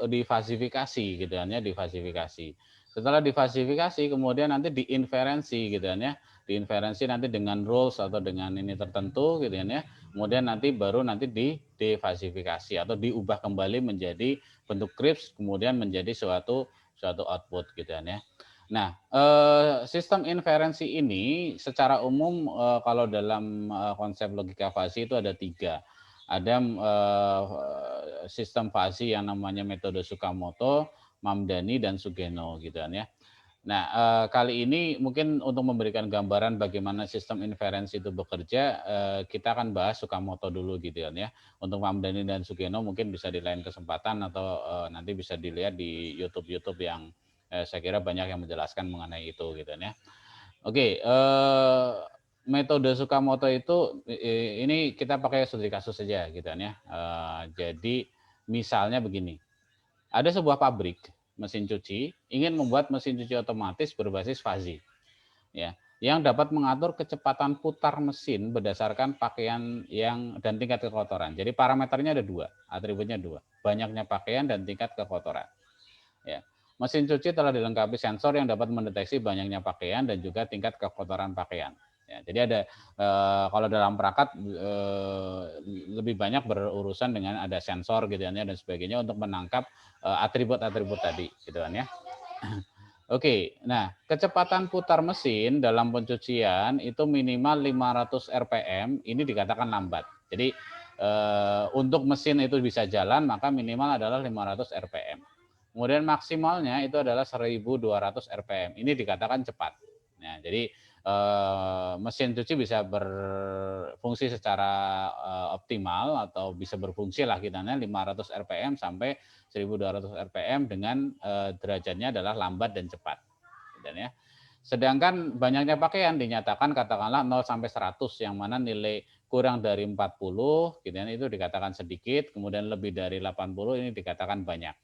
difazifikasi gitu ya, difazifikasi. Setelah difazifikasi kemudian nanti diinferensi gitu ya. Diinferensi nanti dengan rules atau dengan ini tertentu gitu ya. Kemudian nanti baru nanti defasifikasi atau diubah kembali menjadi bentuk crisp kemudian menjadi suatu output gitu ya. Nah, sistem inferensi ini secara umum kalau dalam konsep logika fasi itu ada 3. Ada sistem fasi yang namanya metode Tsukamoto, Mamdani dan Sugeno gitu ya. Nah, kali ini mungkin untuk memberikan gambaran bagaimana sistem inferensi itu bekerja, kita akan bahas Tsukamoto dulu gitu kan ya. Untuk Mamdani dan Sugeno mungkin bisa di lain kesempatan atau nanti bisa dilihat di YouTube yang saya kira banyak yang menjelaskan mengenai itu gitu kan ya. Oke, metode Tsukamoto itu ini kita pakai studi kasus saja gitu kan ya. Jadi misalnya begini, ada sebuah pabrik mesin cuci ingin membuat mesin cuci otomatis berbasis fazi, ya, yang dapat mengatur kecepatan putar mesin berdasarkan pakaian yang dan tingkat kekotoran. Jadi parameternya ada 2, atributnya 2, banyaknya pakaian dan tingkat kekotoran. Ya. mesin cuci telah dilengkapi sensor yang dapat mendeteksi banyaknya pakaian dan juga tingkat kekotoran pakaian. Ya, jadi ada kalau dalam perangkat lebih banyak berurusan dengan ada sensor gitu ya dan sebagainya untuk menangkap atribut-atribut tadi gitu kan ya. Oke, nah kecepatan putar mesin dalam pencucian itu minimal 500 rpm, ini dikatakan lambat. Jadi untuk mesin itu bisa jalan maka minimal adalah 500 rpm. Kemudian maksimalnya itu adalah 1200 rpm, ini dikatakan cepat. Nah, jadi mesin cuci bisa berfungsi secara optimal atau bisa berfungsi lah kitanya 500 rpm sampai 1200 rpm dengan derajatnya adalah lambat dan cepat. Dan ya. Sedangkan banyaknya pakaian dinyatakan katakanlah 0 sampai 100 yang mana nilai kurang dari 40 gitu ya, itu dikatakan sedikit, kemudian lebih dari 80 ini dikatakan banyak.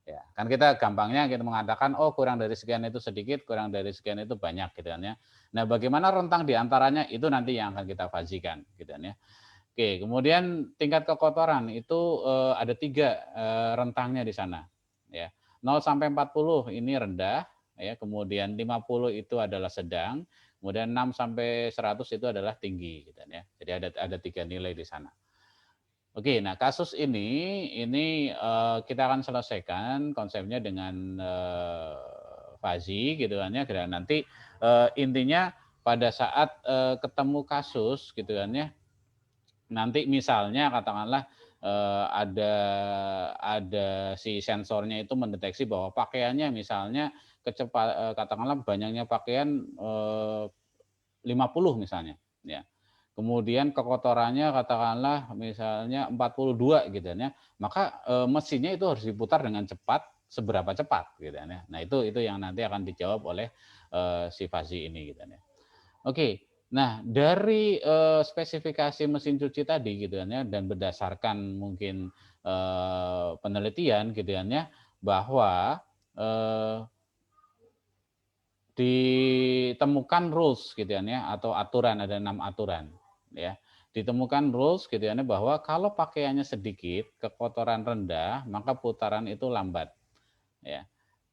Ya, kan kita gampangnya kita mengatakan oh kurang dari sekian itu sedikit, kurang dari sekian itu banyak gitu kan ya. Nah, bagaimana rentang di antaranya itu nanti yang akan kita fazikan gitu kan ya. Oke, kemudian tingkat kekotoran itu ada 3 rentangnya di sana. Ya. 0 sampai 40 ini rendah, ya. Kemudian 50 itu adalah sedang, kemudian 6 sampai 100 itu adalah tinggi, gitu ya. Jadi ada 3 nilai di sana. Oke, nah kasus ini kita akan selesaikan konsepnya dengan fazi, gitu kan ya. Dan nanti intinya pada saat ketemu kasus, gitu kan ya. Nanti misalnya katakanlah ada si sensornya itu mendeteksi bahwa pakaiannya misalnya katakanlah banyaknya pakaian 50 misalnya ya. Kemudian kekotorannya katakanlah misalnya 42 gitu ya. Maka mesinnya itu harus diputar dengan cepat, seberapa cepat gitu ya. Nah, itu yang nanti akan dijawab oleh si Fazi ini gitu ya. Oke. Nah, dari spesifikasi mesin cuci tadi gitu kan ya dan berdasarkan mungkin penelitian gitu kan ya bahwa ditemukan rules gitu kan ya atau aturan ada 6 aturan ya. Ditemukan rules gitu ya bahwa kalau pakaiannya sedikit, kekotoran rendah, maka putaran itu lambat ya.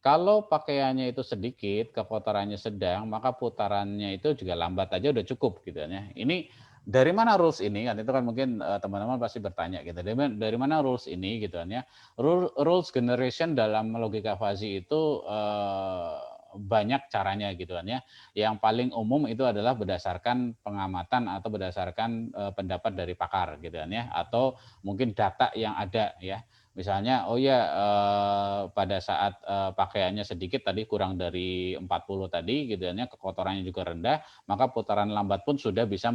Kalau pakaiannya itu sedikit, kekotorannya sedang, maka putarannya itu juga lambat aja udah cukup gitu ya. Ini dari mana rules ini? Kan itu kan mungkin teman-teman pasti bertanya gitu. Dari mana rules ini gitu kan ya. Rules generation dalam logika fuzzy itu banyak caranya gitu kan ya. Yang paling umum itu adalah berdasarkan pengamatan atau berdasarkan pendapat dari pakar gitu kan ya atau mungkin data yang ada ya. Misalnya, oh ya pada saat pakaiannya sedikit tadi kurang dari 40 tadi gitu ya, kekotorannya juga rendah, maka putaran lambat pun sudah bisa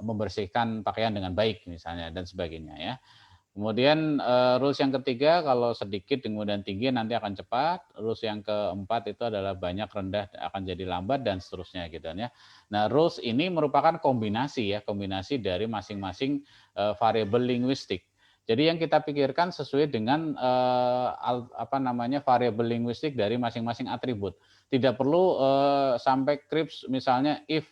membersihkan pakaian dengan baik misalnya dan sebagainya ya. Kemudian rules yang ketiga kalau sedikit kemudian tinggi nanti akan cepat. Rules yang keempat itu adalah banyak rendah akan jadi lambat dan seterusnya gitu ya. Nah, rules ini merupakan kombinasi ya, kombinasi dari masing-masing variabel linguistik. Jadi yang kita pikirkan sesuai dengan variabel linguistik dari masing-masing atribut. Tidak perlu sampai krips misalnya if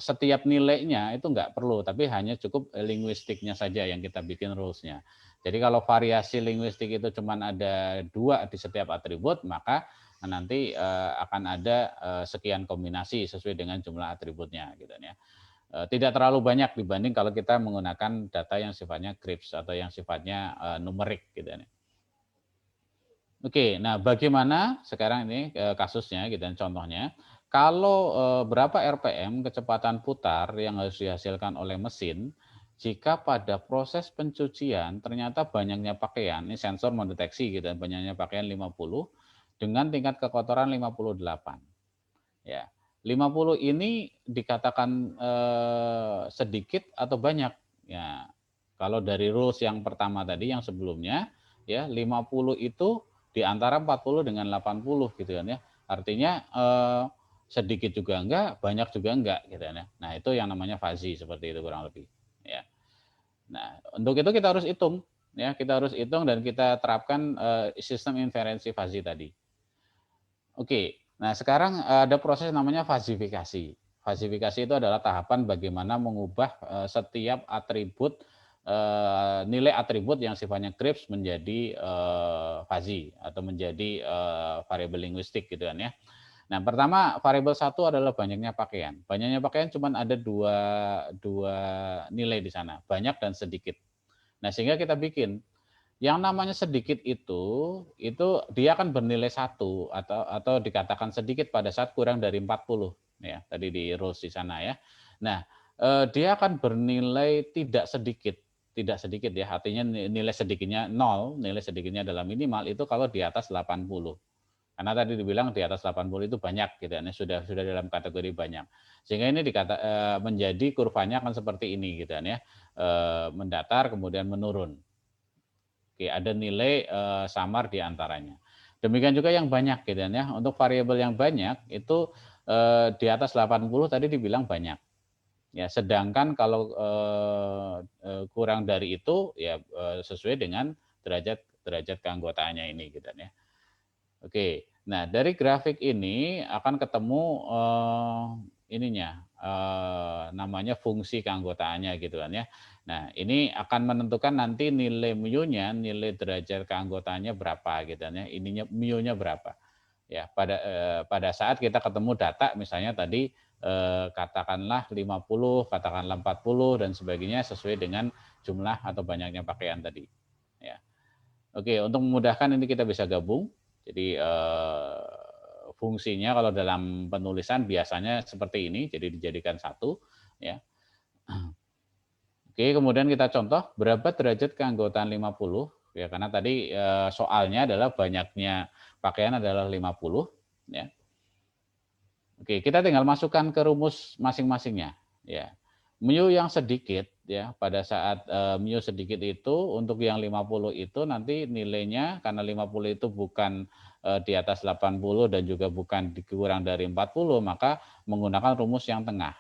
setiap nilainya itu enggak perlu, tapi hanya cukup linguistiknya saja yang kita bikin rules-nya. Jadi kalau variasi linguistik itu cuma ada 2 di setiap atribut, maka nanti akan ada sekian kombinasi sesuai dengan jumlah atributnya gitu ya. Tidak terlalu banyak dibanding kalau kita menggunakan data yang sifatnya krips atau yang sifatnya numerik gitu ya. Oke, nah bagaimana sekarang ini kasusnya gitu dan contohnya. Kalau berapa RPM kecepatan putar yang harus dihasilkan oleh mesin jika pada proses pencucian ternyata banyaknya pakaian, ini sensor mendeteksi gitu banyaknya pakaian 50 dengan tingkat kekotoran 58. Ya. 50 ini dikatakan sedikit atau banyak? Ya. Kalau dari rules yang pertama tadi yang sebelumnya ya 50 itu di antara 40 dengan 80 gitu kan ya. Artinya sedikit juga enggak, banyak juga enggak gitu ya. Nah, itu yang namanya fuzzy seperti itu kurang lebih ya. Nah, untuk itu kita harus hitung ya, kita harus hitung dan kita terapkan sistem inferensi fuzzy tadi. Oke, nah sekarang ada proses namanya fazifikasi. Fazifikasi itu adalah tahapan bagaimana mengubah setiap atribut nilai atribut yang sifatnya Kripps menjadi fuzzy atau menjadi variabel linguistik gitu kan ya. Nah, pertama variabel satu adalah banyaknya pakaian. Banyaknya pakaian cuma ada dua nilai di sana, banyak dan sedikit. Nah, sehingga kita bikin yang namanya sedikit itu dia akan bernilai satu atau dikatakan sedikit pada saat kurang dari 40 ya, tadi di rules di sana ya. Nah, dia akan bernilai tidak sedikit ya, artinya nilai sedikitnya 0, nilai sedikitnya adalah minimal itu kalau di atas 80. Karena tadi dibilang di atas 80 itu banyak gitu ya, sudah dalam kategori banyak. Sehingga ini menjadi kurvanya akan seperti ini gitu ya, mendatar kemudian menurun. Oke, ada nilai samar di antaranya. Demikian juga yang banyak gitu ya. Untuk variabel yang banyak itu di atas 80 tadi dibilang banyak. Ya, sedangkan kalau kurang dari itu ya sesuai dengan derajat keanggotaannya ini gitu ya. Oke. Nah, dari grafik ini akan ketemu namanya fungsi keanggotaannya gitu kan ya. Nah, ini akan menentukan nanti nilai mu-nya, nilai derajat keanggotaannya berapa gitu kan ya. Ininya mu-nya berapa. Ya, pada saat kita ketemu data misalnya tadi katakanlah 50, katakanlah 40 dan sebagainya sesuai dengan jumlah atau banyaknya pakaian tadi. Ya. Oke, untuk memudahkan ini kita bisa gabung. Jadi fungsinya kalau dalam penulisan biasanya seperti ini, jadi dijadikan satu. Ya. Oke, kemudian kita contoh berapa derajat keanggotaan 50. Ya, karena tadi soalnya adalah banyaknya pakaian adalah 50. Ya. Oke, kita tinggal masukkan ke rumus masing-masingnya. Ya. Mu yang sedikit ya pada saat mu sedikit itu untuk yang 50 itu nanti nilainya karena 50 itu bukan di atas 80 dan juga bukan dikurang dari 40 maka menggunakan rumus yang tengah.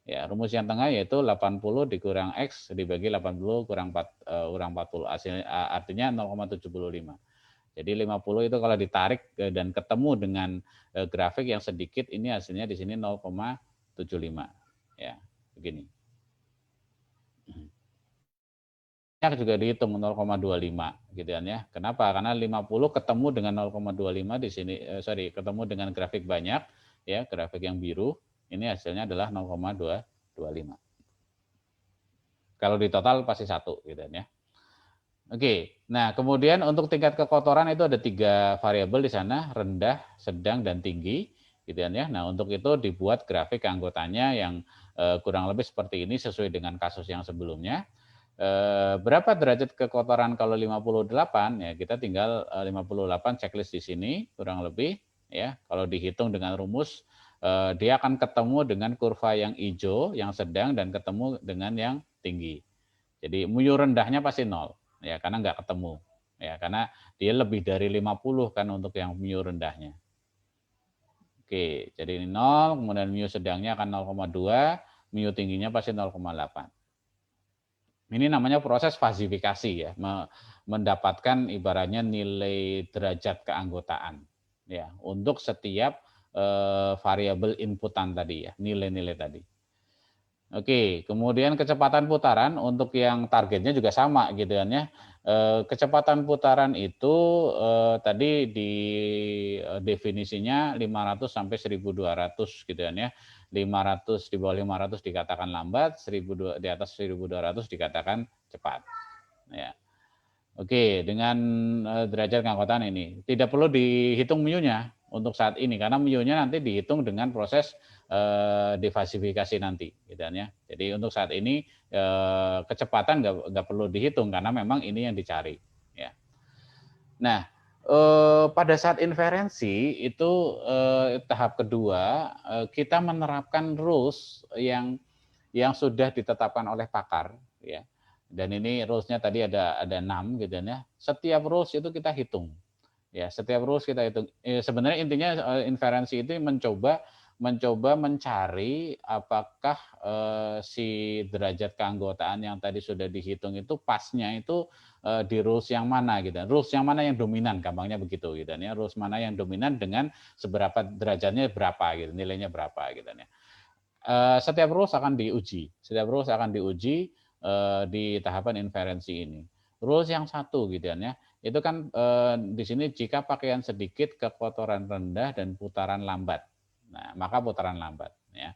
Ya, rumus yang tengah yaitu 80 dikurang X dibagi 80 kurang 40 artinya 0,75. Jadi 50 itu kalau ditarik dan ketemu dengan grafik yang sedikit ini hasilnya di sini 0,75 ya. Begini. Juga dihitung 0,25 gitu kan ya. Kenapa? Karena 50 ketemu dengan 0,25 di sini ketemu dengan grafik banyak ya, grafik yang biru, ini hasilnya adalah 0,225. Kalau di total pasti 1 gitu kan ya. Oke. Nah, kemudian untuk tingkat kekotoran itu ada 3 variabel di sana, rendah, sedang dan tinggi gitu kan ya. Nah, untuk itu dibuat grafik anggotanya yang kurang lebih seperti ini sesuai dengan kasus yang sebelumnya. Berapa derajat kekotoran kalau 58 ya kita tinggal 58 checklist di sini kurang lebih ya. Kalau dihitung dengan rumus dia akan ketemu dengan kurva yang hijau, yang sedang dan ketemu dengan yang tinggi. Jadi mu rendahnya pasti 0 ya karena nggak ketemu ya karena dia lebih dari 50 kan untuk yang mu rendahnya. Oke, jadi ini 0, kemudian mu sedangnya akan 0,2, mu tingginya pasti 0,8. Ini namanya proses fasifikasi ya, mendapatkan ibaratnya nilai derajat keanggotaan ya untuk setiap variabel inputan tadi ya, nilai-nilai tadi. Oke, kemudian kecepatan putaran untuk yang targetnya juga sama gitu kan ya. Kecepatan putaran itu tadi di definisinya 500 sampai 1200 gitu kan ya. 500 di bawah 500 dikatakan lambat, 1000 di atas 1200 dikatakan cepat. Ya. Oke, dengan derajat keanggotaan ini tidak perlu dihitung mu-nya untuk saat ini karena mu-nya nanti dihitung dengan proses defasifikasi nanti, gitu ya. Jadi untuk saat ini kecepatan nggak perlu dihitung karena memang ini yang dicari. Ya. Nah, pada saat inferensi itu tahap kedua kita menerapkan rules yang sudah ditetapkan oleh pakar, ya. Dan ini rules-nya tadi ada 6 gitu ya. Setiap rules itu kita hitung. Ya, setiap rules kita hitung. Sebenarnya intinya inferensi itu mencoba mencari apakah si derajat keanggotaan yang tadi sudah dihitung itu pasnya itu di rules yang mana gitu. Rules yang mana yang dominan, gampangnya begitu gitu ya. Rules mana yang dominan dengan seberapa derajatnya berapa gitu, nilainya berapa gitu ya. Setiap rules akan diuji. Setiap rules akan diuji di tahapan inferensi ini. Rules yang satu gitu ya, itu kan di sini jika pakaian sedikit, kekotoran rendah dan putaran lambat. Nah, maka putaran lambat ya.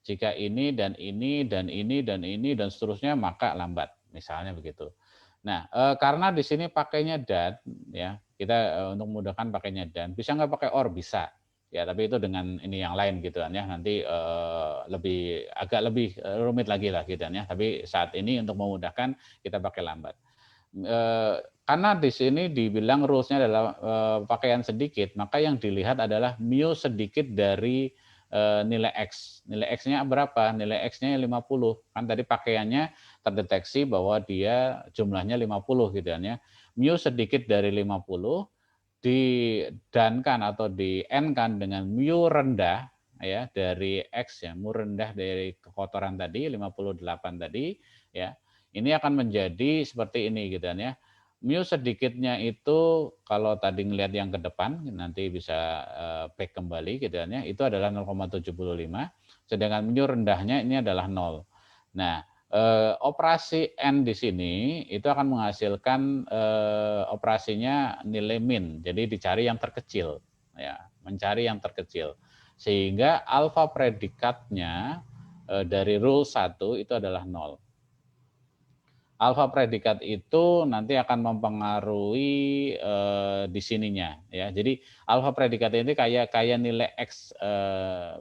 Jika ini dan ini dan ini dan ini dan seterusnya maka lambat, misalnya begitu. Nah, karena di sini pakainya dan ya, kita untuk memudahkan pakainya dan, bisa nggak pakai or? Bisa. Ya, tapi itu dengan ini yang lain gitu kan ya, nanti agak lebih rumit lagi lah gitu kan ya, tapi saat ini untuk memudahkan kita pakai lambat. Karena di sini dibilang rules-nya adalah pakaian sedikit, maka yang dilihat adalah mu sedikit dari nilai X. Nilai X-nya berapa? Nilai X-nya 50. Kan tadi pakaiannya terdeteksi bahwa dia jumlahnya 50 gitu kan ya. Mu sedikit dari 50 didankan atau di n-kan dengan mu rendah ya dari X ya, mu rendah dari kekotoran tadi 58 tadi ya. Ini akan menjadi seperti ini gitu kan ya. Mu sedikitnya itu kalau tadi ngelihat yang ke depan nanti bisa back kembali gitu kan ya. Itu adalah 0,75, sedangkan mu rendahnya ini adalah 0. Nah, operasi n di sini itu akan menghasilkan operasinya nilai min. Jadi dicari yang terkecil ya, mencari yang terkecil. Sehingga alfa predikatnya dari rule 1 itu adalah 0. Alfa predikat itu nanti akan mempengaruhi di sininya ya. Jadi alfa predikat ini kayak nilai x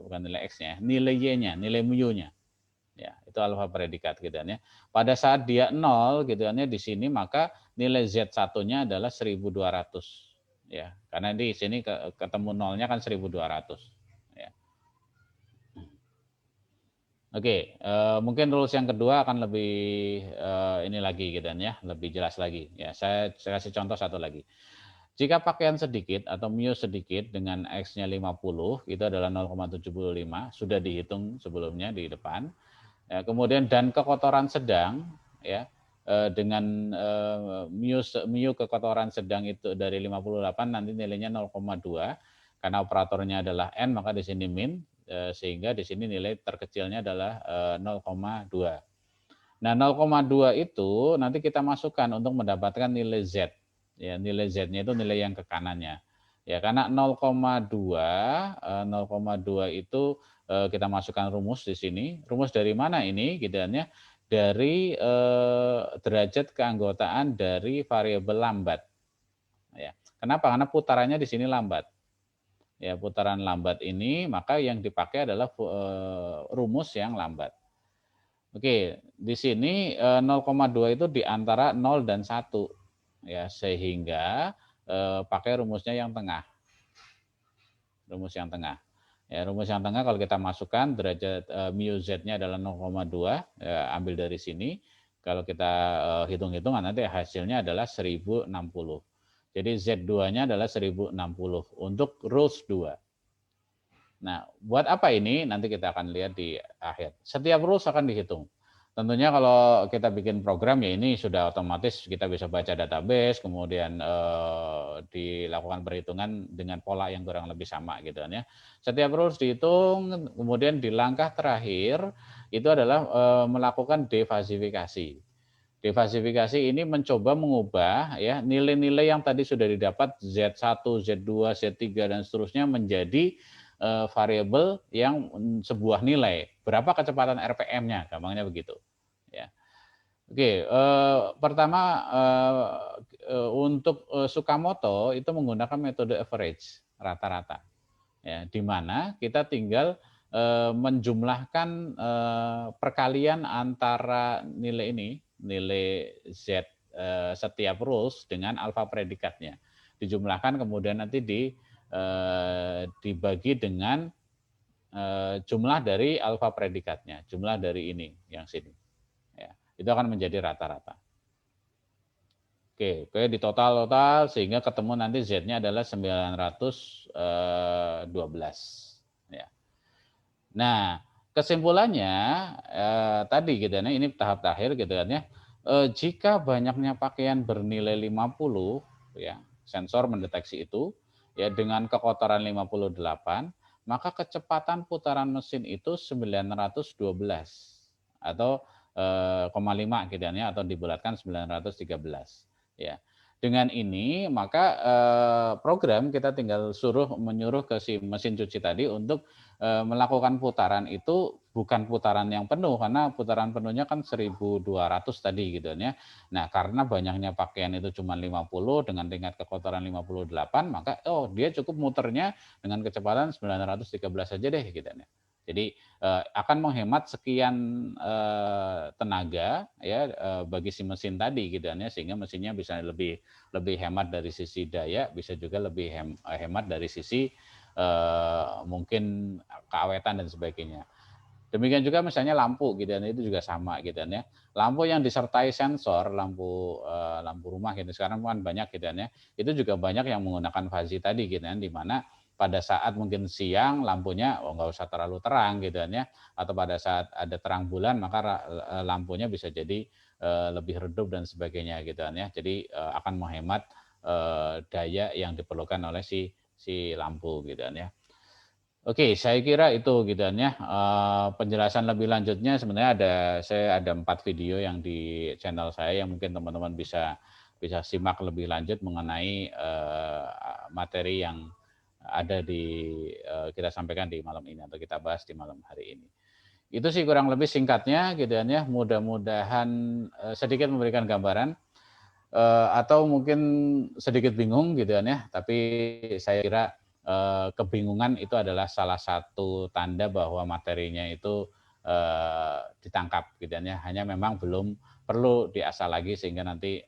bukan nilai x-nya, nilai y-nya, nilai mu-nya. Ya, itu alfa predikat gitu kan ya. Pada saat dia 0 gitu kan ya di sini, maka nilai Z1-nya adalah 1200 ya. Karena di sini ketemu nolnya kan 1200 ya. Oke, mungkin rules yang kedua akan lebih ini lagi gitu kan ya, lebih jelas lagi. Ya, saya kasih contoh satu lagi. Jika pakaian sedikit atau mu sedikit dengan X-nya 50, itu adalah 0,75, sudah dihitung sebelumnya di depan. Ya, kemudian dan kekotoran sedang ya dengan mu kekotoran sedang itu dari 58 nanti nilainya 0,2 karena operatornya adalah n, maka di sini min, sehingga di sini nilai terkecilnya adalah 0,2. Nah, 0,2 itu nanti kita masukkan untuk mendapatkan nilai Z. Ya, nilai Z-nya itu nilai yang ke kanannya. Ya, karena 0,2 itu kita masukkan rumus di sini. Rumus dari mana ini? Gitu ya. Dari derajat keanggotaan dari variabel lambat. Ya. Kenapa? Karena putarannya di sini lambat. Ya, putaran lambat ini maka yang dipakai adalah rumus yang lambat. Oke, di sini 0,2 itu di antara 0 dan 1 ya, sehingga pakai rumusnya yang tengah. Rumus yang tengah. Ya, rumus yang tengah kalau kita masukkan derajat mu z-nya adalah 0,2, ya, ambil dari sini. Kalau kita hitung-hitung nanti hasilnya adalah 1060. Jadi Z2-nya adalah 1060 untuk rules 2. Nah, buat apa ini? Nanti kita akan lihat di akhir. Setiap rules akan dihitung. Tentunya kalau kita bikin program ya ini sudah otomatis kita bisa baca database, kemudian dilakukan perhitungan dengan pola yang kurang lebih sama gitu kan ya. Setiap rules dihitung, kemudian di langkah terakhir itu adalah melakukan defasifikasi. Defasifikasi ini mencoba mengubah ya nilai-nilai yang tadi sudah didapat Z1, Z2, Z3 dan seterusnya menjadi variabel yang sebuah nilai. Berapa kecepatan RPM-nya, gampangnya begitu. Ya. Oke, pertama untuk Tsukamoto itu menggunakan metode average, rata-rata. Ya, di mana kita tinggal menjumlahkan perkalian antara nilai ini, nilai Z setiap rules dengan alfa predikatnya. Dijumlahkan kemudian nanti dibagi dengan jumlah dari alfa predikatnya, jumlah dari ini yang sini. Ya, itu akan menjadi rata-rata. Oke, di total sehingga ketemu nanti Z-nya adalah 912. Ya. Nah, kesimpulannya tadi gitu ya, ini tahap terakhir gitu kan ya. Jika banyaknya pakaian bernilai 50 ya, sensor mendeteksi itu ya dengan kekotoran 58, maka kecepatan putaran mesin itu 912 atau gitu ya, atau dibulatkan 913 ya. Dengan ini maka program kita tinggal menyuruh ke si mesin cuci tadi untuk melakukan putaran itu bukan putaran yang penuh, karena putaran penuhnya kan 1.200 tadi gitu ya. Nah, karena banyaknya pakaian itu cuma 50 dengan tingkat kekotoran 58, maka dia cukup muternya dengan kecepatan 913 saja deh gitu ya. Jadi akan menghemat sekian tenaga ya bagi si mesin tadi gitu ya, sehingga mesinnya bisa lebih hemat dari sisi daya, bisa juga lebih hemat dari sisi mungkin keawetan dan sebagainya. Demikian juga misalnya lampu gitu ya, itu juga sama gitu ya. Lampu yang disertai sensor, lampu rumah gitu sekarang kan banyak gitu ya. Itu juga banyak yang menggunakan fazi tadi gitu ya, di mana pada saat mungkin siang lampunya nggak usah terlalu terang gitu ya, atau pada saat ada terang bulan maka lampunya bisa jadi lebih redup dan sebagainya gitu ya. Jadi akan menghemat daya yang diperlukan oleh si lampu gitu ya. Oke, saya kira itu gitu ya. Penjelasan lebih lanjutnya sebenarnya saya ada 4 video yang di channel saya yang mungkin teman-teman bisa simak lebih lanjut mengenai materi yang ada kita sampaikan di malam ini atau kita bahas di malam hari ini. Itu sih kurang lebih singkatnya gitu ya. Mudah-mudahan sedikit memberikan gambaran atau mungkin sedikit bingung gitu ya. Tapi saya kira kebingungan itu adalah salah satu tanda bahwa materinya itu ditangkap gitu ya. Hanya memang belum perlu diasah lagi sehingga nanti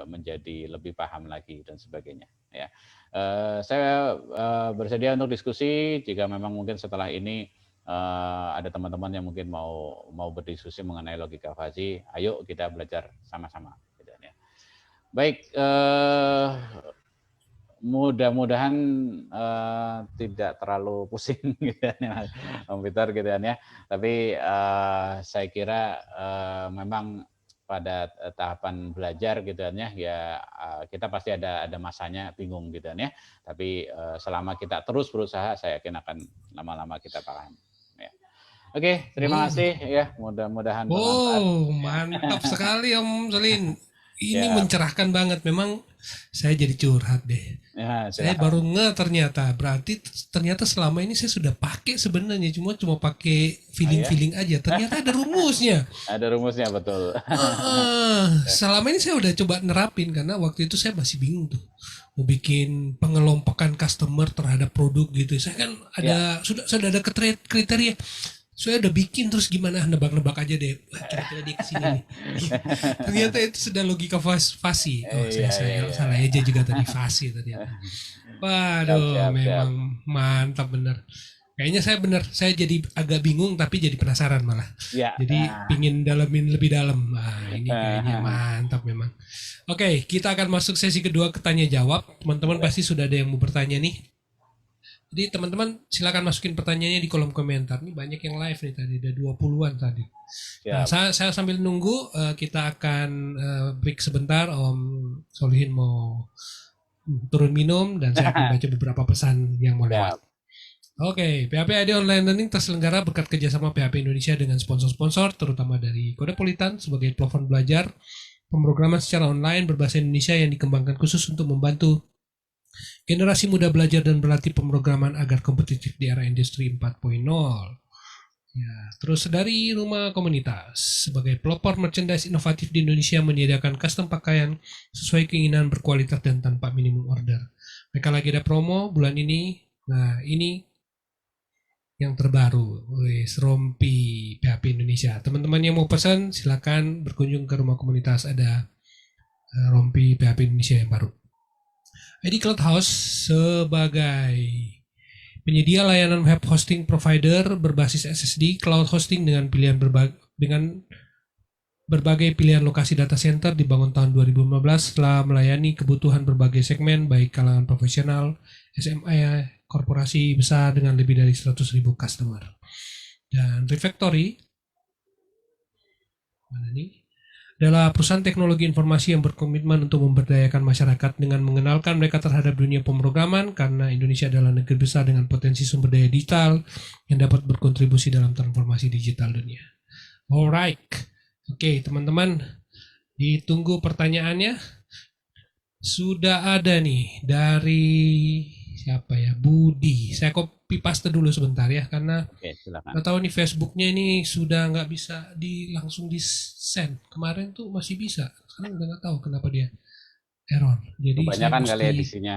menjadi lebih paham lagi dan sebagainya ya. Saya bersedia untuk diskusi jika memang mungkin setelah ini ada teman-teman yang mungkin mau berdiskusi mengenai logika fazi, ayo kita belajar sama-sama gitu ya. Baik, mudah-mudahan tidak terlalu pusing gitu ya, komputer gitu ya. Tapi saya kira memang pada tahapan belajar gitu ya, kita pasti ada masanya bingung gitu ya. Tapi selama kita terus berusaha, saya yakin akan lama-lama kita paham. Ya. Oke, terima kasih ya. Mudah-mudahan bermanfaat. Mantap sekali Om Selin. Ini Ya. mencerahkan banget. Memang saya jadi curhat deh. Ya, saya baru ternyata. Berarti ternyata selama ini saya sudah pakai sebenarnya. Cuma pakai feeling aja. Ternyata ada rumusnya. Ada rumusnya, betul. Selama ini saya udah coba nerapin. Karena waktu itu saya masih bingung tuh. Mau bikin pengelompokan customer terhadap produk gitu. Saya kan sudah ada kriteria. Saya udah bikin terus gimana nebak-nebak aja deh. Kira-kira dia kesini nih. Ternyata itu sudah logika fasi. Saya salah aja juga tadi fasi ternyata. Waduh, memang mantap bener. Kayaknya saya jadi agak bingung tapi jadi penasaran malah. Jadi pingin dalemin lebih dalam. Nah, ini kayaknya mantap memang. Oke, kita akan masuk sesi kedua ke tanya jawab. Teman-teman pasti sudah ada yang mau bertanya nih. Jadi teman-teman silakan masukin pertanyaannya di kolom komentar. Ini banyak yang live nih tadi, ada 20-an tadi. Nah, saya sambil nunggu kita akan break sebentar. Om Solihin mau turun minum dan saya akan baca beberapa pesan yang mau lewat. Oke, PHP ID Online Learning terselenggara berkat kerjasama PHP Indonesia dengan sponsor-sponsor, terutama dari Kodepolitan sebagai platform belajar pemrograman secara online berbahasa Indonesia yang dikembangkan khusus untuk membantu generasi muda belajar dan berlatih pemrograman agar kompetitif di era industri 4.0. Ya, terus dari Rumah Komunitas sebagai pelopor merchandise inovatif di Indonesia menyediakan custom pakaian sesuai keinginan berkualitas dan tanpa minimum order. Mereka lagi ada promo bulan ini. Nah, ini yang terbaru, rompi PHP Indonesia. Teman-teman yang mau pesan silakan berkunjung ke Rumah Komunitas, ada rompi PHP Indonesia yang baru. ID Cloud House sebagai penyedia layanan web hosting provider berbasis SSD cloud hosting dengan berbagai pilihan lokasi data center dibangun tahun 2015 setelah melayani kebutuhan berbagai segmen baik kalangan profesional, SMA, korporasi besar dengan lebih dari 100.000 customer. Dan Refactory mana nih? Adalah perusahaan teknologi informasi yang berkomitmen untuk memberdayakan masyarakat dengan mengenalkan mereka terhadap dunia pemrograman karena Indonesia adalah negeri besar dengan potensi sumber daya digital yang dapat berkontribusi dalam transformasi digital dunia. Alright. Oke, teman-teman, ditunggu pertanyaannya. Sudah ada nih dari siapa ya? Budi. Saya copy paste dulu sebentar ya, karena Oke, silakan. nggak tahu nih Facebooknya ini sudah nggak bisa langsung di send. Kemarin tuh masih bisa, sekarang udah nggak tahu kenapa dia error. Jadi saya Kebanyakan kali mesti edisinya.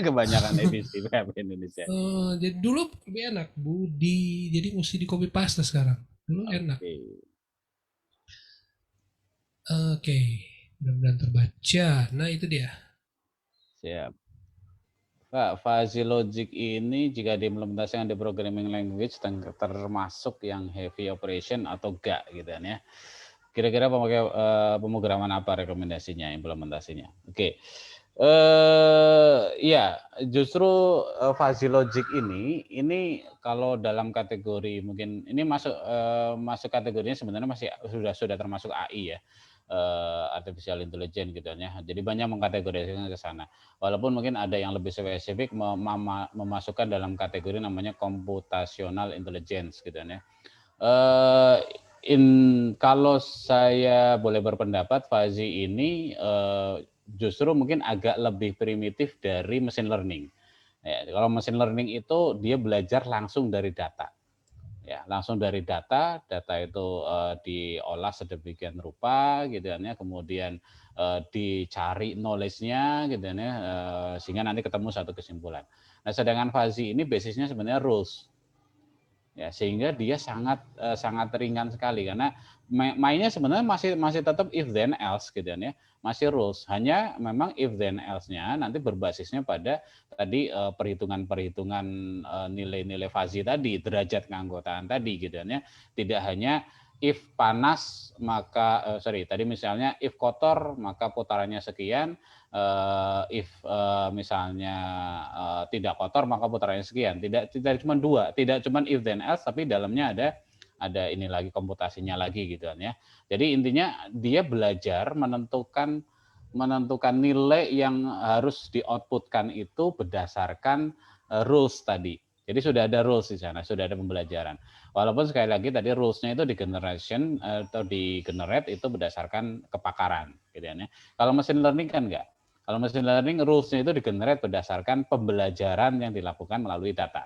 Kebanyakan edisi PHP Indonesia. jadi dulu lebih enak Budi, jadi mesti di copy paste sekarang. Dulu enak. Oke, Oke, mudah-mudahan terbaca. Nah itu dia. siap. Pak, fuzzy logic ini jika diimplementasikan di programming language termasuk yang heavy operation atau enggak gitu kan ya. Kira-kira pemakai pemrograman apa rekomendasinya, implementasinya? Oke. Iya, justru fuzzy logic ini kalau dalam kategori mungkin ini masuk kategorinya sebenarnya masih sudah termasuk AI ya, artificial intelligence gitu ya. Jadi banyak mengkategorikan ke sana. Walaupun mungkin ada yang lebih spesifik memasukkan dalam kategori namanya computational intelligence gitu ya. Eh, kalau saya boleh berpendapat, fuzzy ini justru mungkin agak lebih primitif dari machine learning. Ya, kalau machine learning itu dia belajar langsung dari data. Ya, langsung dari data, data itu diolah sedemikian rupa gitu kan ya, kemudian dicari knowledge-nya gitu kan ya, sehingga nanti ketemu satu kesimpulan. Nah, sedangkan fuzzy ini basisnya sebenarnya rules. Ya, sehingga dia sangat ringan sekali karena mainnya sebenarnya masih tetap if then else gitu kan ya, masih rules. Hanya memang if then else-nya nanti berbasisnya pada tadi perhitungan-perhitungan nilai-nilai fuzzy tadi, derajat keanggotaan tadi gitu kan ya. Tidak hanya if panas maka tadi misalnya if kotor maka putarannya sekian, if misalnya tidak kotor maka putarannya sekian. Tidak cuma dua, tidak cuma if then else, tapi dalamnya ada ini lagi komputasinya lagi gitu kan ya. Jadi intinya dia belajar menentukan nilai yang harus di-outputkan itu berdasarkan rules tadi. Jadi sudah ada rules di sana, sudah ada pembelajaran. Walaupun sekali lagi tadi rules-nya itu di generation atau di generate itu berdasarkan kepakaran gitu ya. Kalau machine learning kan enggak. Kalau machine learning rules-nya itu di-generate berdasarkan pembelajaran yang dilakukan melalui data.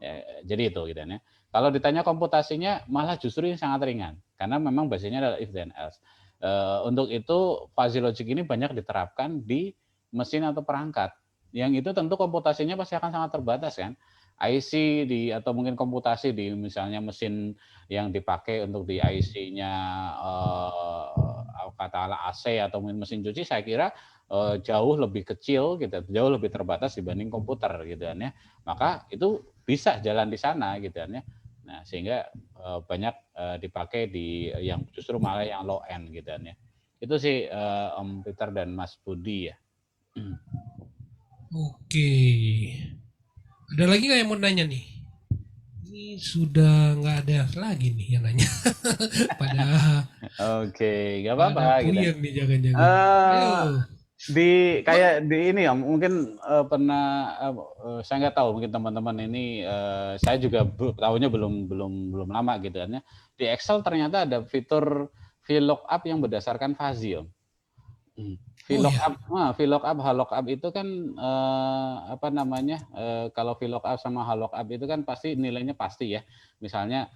Ya, jadi itu gitu ya. Kalau ditanya komputasinya malah justru yang sangat ringan karena memang basisnya adalah if then else. Untuk itu fuzzy logic ini banyak diterapkan di mesin atau perangkat. Yang itu tentu komputasinya pasti akan sangat terbatas kan. IC atau mungkin komputasi di misalnya mesin yang dipakai untuk di IC-nya katakanlah AC atau mesin cuci, saya kira jauh lebih kecil gitu, jauh lebih terbatas dibanding komputer gitu kan ya. Maka itu bisa jalan di sana gitu kan ya. Nah, sehingga banyak dipakai di yang justru malah yang low end gitu kan ya. Itu sih Om Peter dan Mas Budi ya. Oke. Ada lagi nggak yang mau nanya nih? Ini sudah nggak ada lagi nih yang nanya. pada Oke, nggak pada apa-apa gitu. puyeng nih jangan-jangan. Ayo. Eh kayak di ini ya mungkin pernah saya nggak tahu mungkin teman-teman ini saya juga tahunya belum lama gitu kan ya. Di Excel ternyata ada fitur VLOOKUP yang berdasarkan fuzzy Om. Oh ya. VLOOKUP, HLOOKUP itu kan apa namanya? Kalau VLOOKUP sama HLOOKUP itu kan pasti nilainya pasti ya. Misalnya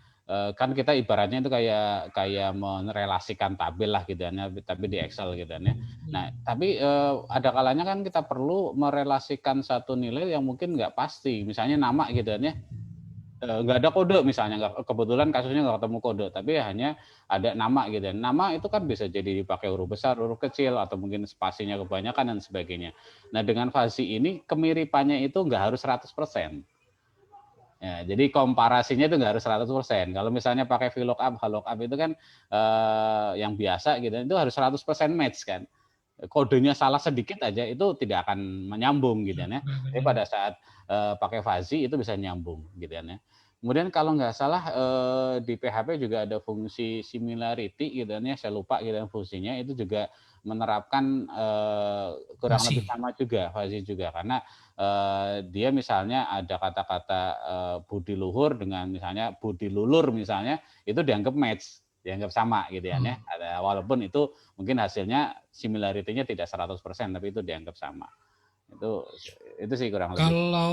kan kita ibaratnya itu kayak merelasikan tabel lah gitu ya, tapi di Excel gitu ya. Nah, tapi ada kalanya kan kita perlu merelasikan satu nilai yang mungkin nggak pasti, misalnya nama gitu ya. Nggak ada kode misalnya, kebetulan kasusnya nggak ketemu kode, tapi hanya ada nama gitu. Nama itu kan bisa jadi dipakai huruf besar, huruf kecil, atau mungkin spasinya kebanyakan dan sebagainya. Nah, dengan fuzzy ini kemiripannya itu nggak harus 100%. Ya, jadi komparasinya itu nggak harus 100%. Kalau misalnya pakai VLOOKUP, HLOOKUP itu kan yang biasa gitu, itu harus 100% match kan. Kodenya salah sedikit aja itu tidak akan menyambung gitu ya. Tapi pada saat pakai fuzzy itu bisa nyambung gitu ya. Kemudian kalau nggak salah di PHP juga ada fungsi similarity gitu ya, saya lupa gitu fungsinya itu juga menerapkan kurang lebih Masih. sama juga fuzzy juga karena dia misalnya ada kata-kata budi luhur dengan misalnya budi lulur misalnya itu dianggap match dianggap sama gitu ya. Ada, walaupun itu mungkin hasilnya similarity-nya tidak 100%, tapi itu dianggap sama. Itu sih kurang lebih. Kalau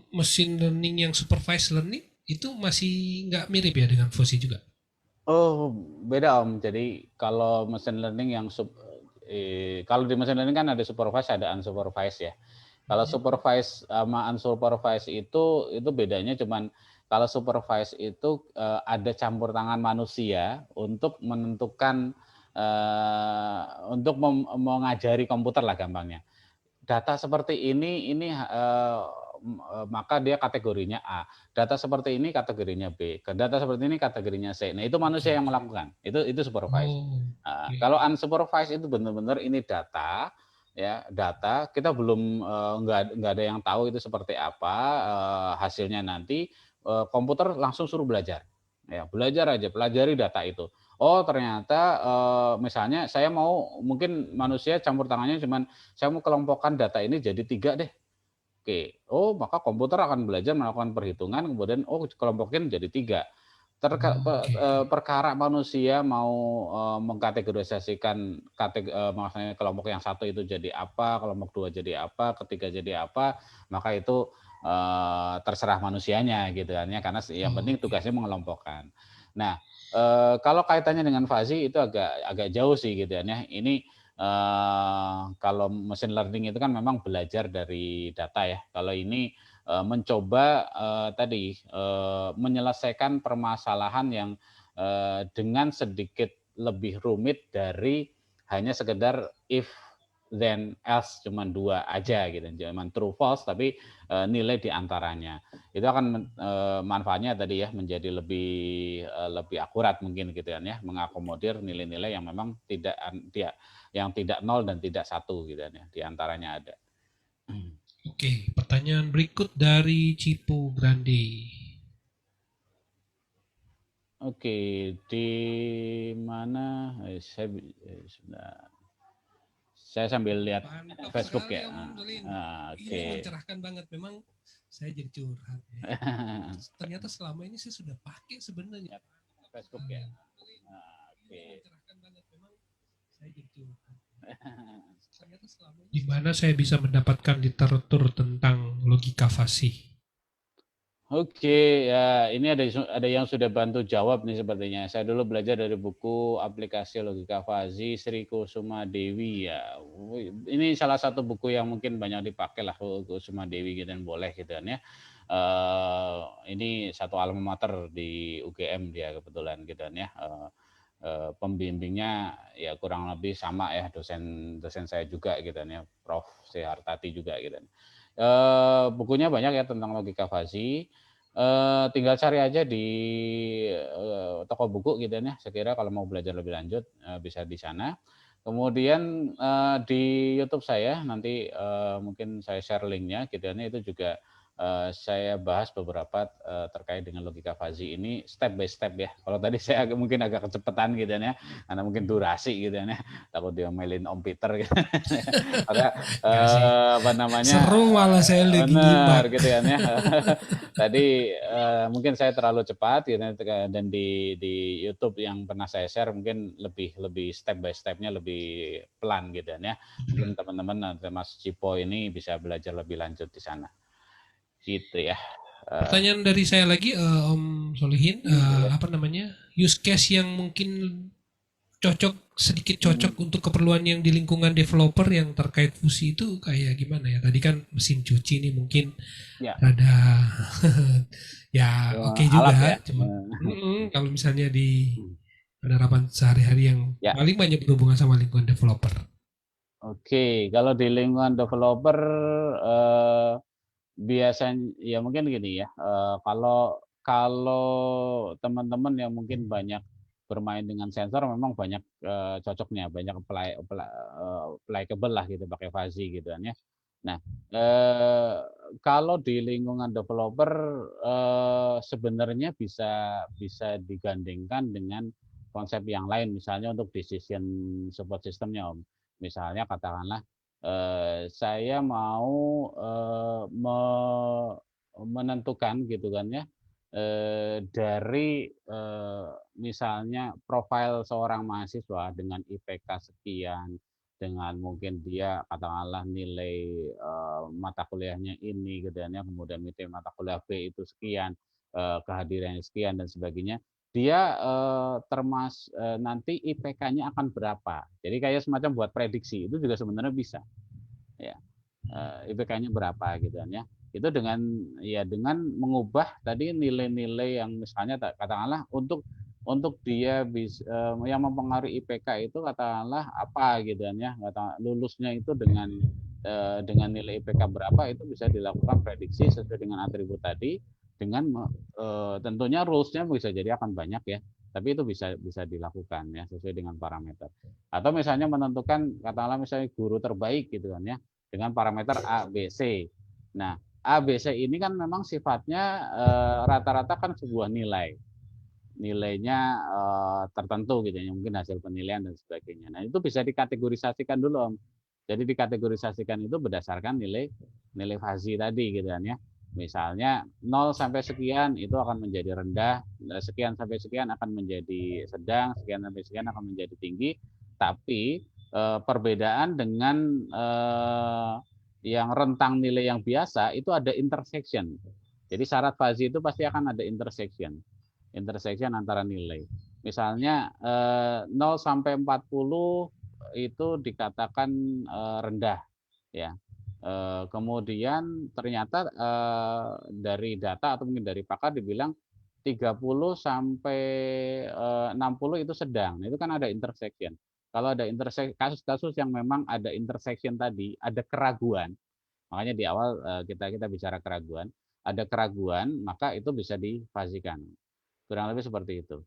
machine learning yang supervised learning itu masih nggak mirip ya dengan Fosi juga? Oh, beda Om. Jadi kalau machine learning yang kalau di machine learning kan ada supervised, ada unsupervised ya. Kalau supervised sama unsupervised itu bedanya cuman kalau supervised itu ada campur tangan manusia untuk menentukan untuk mengajari komputer lah gampangnya. Data seperti ini maka dia kategorinya A. Data seperti ini kategorinya B. Data seperti ini kategorinya C. Nah, itu manusia yang melakukan. Itu supervised. Oh, Kalau unsupervised itu benar-benar ini data ya, data kita belum nggak ada yang tahu itu seperti apa hasilnya nanti komputer langsung suruh belajar. Ya, belajar aja, pelajari data itu. Oh, ternyata misalnya saya mau mungkin manusia campur tangannya cuman saya mau kelompokkan data ini jadi 3 deh. Oke, oh maka komputer akan belajar melakukan perhitungan kemudian kelompokin jadi 3. Perkara manusia mau mengkategorisasikan maksudnya kelompok yang satu itu jadi apa, kelompok 2 jadi apa, ketiga jadi apa, maka itu terserah manusianya gitu kan ya, karena yang penting tugasnya mengelompokkan. Nah, kalau kaitannya dengan fuzzy itu agak jauh sih gitu ya. Ini kalau machine learning itu kan memang belajar dari data ya. Kalau ini mencoba tadi menyelesaikan permasalahan yang dengan sedikit lebih rumit dari hanya sekedar if then else cuman 2 aja gitu, cuman true false tapi nilai di antaranya. Itu akan manfaatnya tadi ya menjadi lebih akurat mungkin gitu kan ya, mengakomodir nilai-nilai yang memang tidak nol dan tidak satu gitu kan ya, di antaranya ada. Oke, pertanyaan berikut dari Cipo Grande. Oke, di mana? Saya sambil lihat Mantap Facebook sekali ya. Om Dolin. Oke. Ini mencerahkan banget. Memang saya jadi curhat ya. Ternyata selama ini saya sudah pakai sebenarnya. Facebook ya. Oke. Mencerahkan banget. Memang saya jadi curhat. Ternyata selama ini. Di mana saya bisa mendapatkan literatur tentang logika fasih? Oke, ya ini ada yang sudah bantu jawab nih sepertinya. Saya dulu belajar dari buku aplikasi logika Fuzzy Sri Kusuma Dewi ya. Ini salah satu buku yang mungkin banyak dipakai lah Kusuma Dewi gitu dan boleh gitu kan ya. Ini satu alma mater di UGM dia kebetulan gitu kan ya. Pembimbingnya ya kurang lebih sama ya dosen saya juga gitu kan ya, Prof. Hartati juga gitu kan. Bukunya banyak ya tentang logika fuzzy. Tinggal cari aja di toko buku gitu ya. Saya kira kalau mau belajar lebih lanjut bisa di sana. Kemudian di YouTube saya nanti mungkin saya share linknya gitu ya. Itu juga saya bahas beberapa terkait dengan logika fuzzy ini step by step ya. Kalau tadi saya mungkin agak kecepatan gitu ya, karena mungkin durasi gitu ya. Takut diomelin Om Peter gitu. Maka apa namanya? Seru malah saya lagi Benar nyimak. gitu ya. Tadi mungkin saya terlalu cepat gitu, dan di YouTube yang pernah saya share mungkin lebih step by stepnya lebih pelan gitu ya. Mungkin teman-teman Mas Cipo ini bisa belajar lebih lanjut di sana. Gitu ya. Pertanyaan dari saya lagi, Om Solihin, apa namanya, use case yang mungkin sedikit cocok untuk keperluan yang di lingkungan developer yang terkait fusi itu kayak gimana ya? Tadi kan mesin cuci ini mungkin Ya. ada ya oke juga, ya. cuma kalau misalnya di penerapan sehari-hari yang paling banyak berhubungan sama lingkungan developer. Oke, kalau di lingkungan developer biasanya ya mungkin gini ya, kalau teman-teman yang mungkin banyak bermain dengan sensor memang banyak cocoknya, banyak applicable lah gitu pakai fuzzy gitu kan ya. Nah, kalau di lingkungan developer sebenarnya bisa digandingkan dengan konsep yang lain, misalnya untuk decision support systemnya Om. Misalnya katakanlah saya mau menentukan gitu kan ya, dari misalnya profil seorang mahasiswa dengan IPK sekian, dengan mungkin dia katakanlah nilai mata kuliahnya ini gitu ya, kemudian nilai mata kuliah B itu sekian, kehadirannya sekian dan sebagainya, dia nanti IPK-nya akan berapa. Jadi kayak semacam buat prediksi itu juga sebenarnya bisa, ya. IPK-nya berapa gitu kan ya. Itu dengan mengubah tadi nilai-nilai yang misalnya katakanlah untuk dia yang mempengaruhi IPK itu katakanlah apa gitu kan ya. Lulusnya itu dengan nilai IPK berapa itu bisa dilakukan prediksi sesuai dengan atribut tadi dengan tentunya rules-nya bisa jadi akan banyak ya. Tapi itu bisa bisa dilakukan ya sesuai dengan parameter. Atau misalnya menentukan katakanlah misalnya guru terbaik gitu kan ya dengan parameter A, B, C. Nah, A, B, C ini kan memang sifatnya rata-rata kan sebuah nilai. Nilainya tertentu gitu ya, mungkin hasil penilaian dan sebagainya. Nah, itu bisa dikategorisasikan dulu, Om. Jadi dikategorisasikan itu berdasarkan nilai fuzzy tadi gitu kan ya. Misalnya 0 sampai sekian itu akan menjadi rendah, sekian sampai sekian akan menjadi sedang, sekian sampai sekian akan menjadi tinggi, tapi perbedaan dengan yang rentang nilai yang biasa itu ada intersection. Jadi syarat fuzzy itu pasti akan ada intersection antara nilai. Misalnya 0 sampai 40 itu dikatakan rendah ya. Kemudian ternyata dari data atau mungkin dari pakar dibilang 30 sampai 60 itu sedang. Itu kan ada intersection. Kalau ada kasus-kasus yang memang ada intersection tadi, ada keraguan. Makanya di awal kita bicara keraguan, ada keraguan, maka itu bisa difazikan. Kurang lebih seperti itu.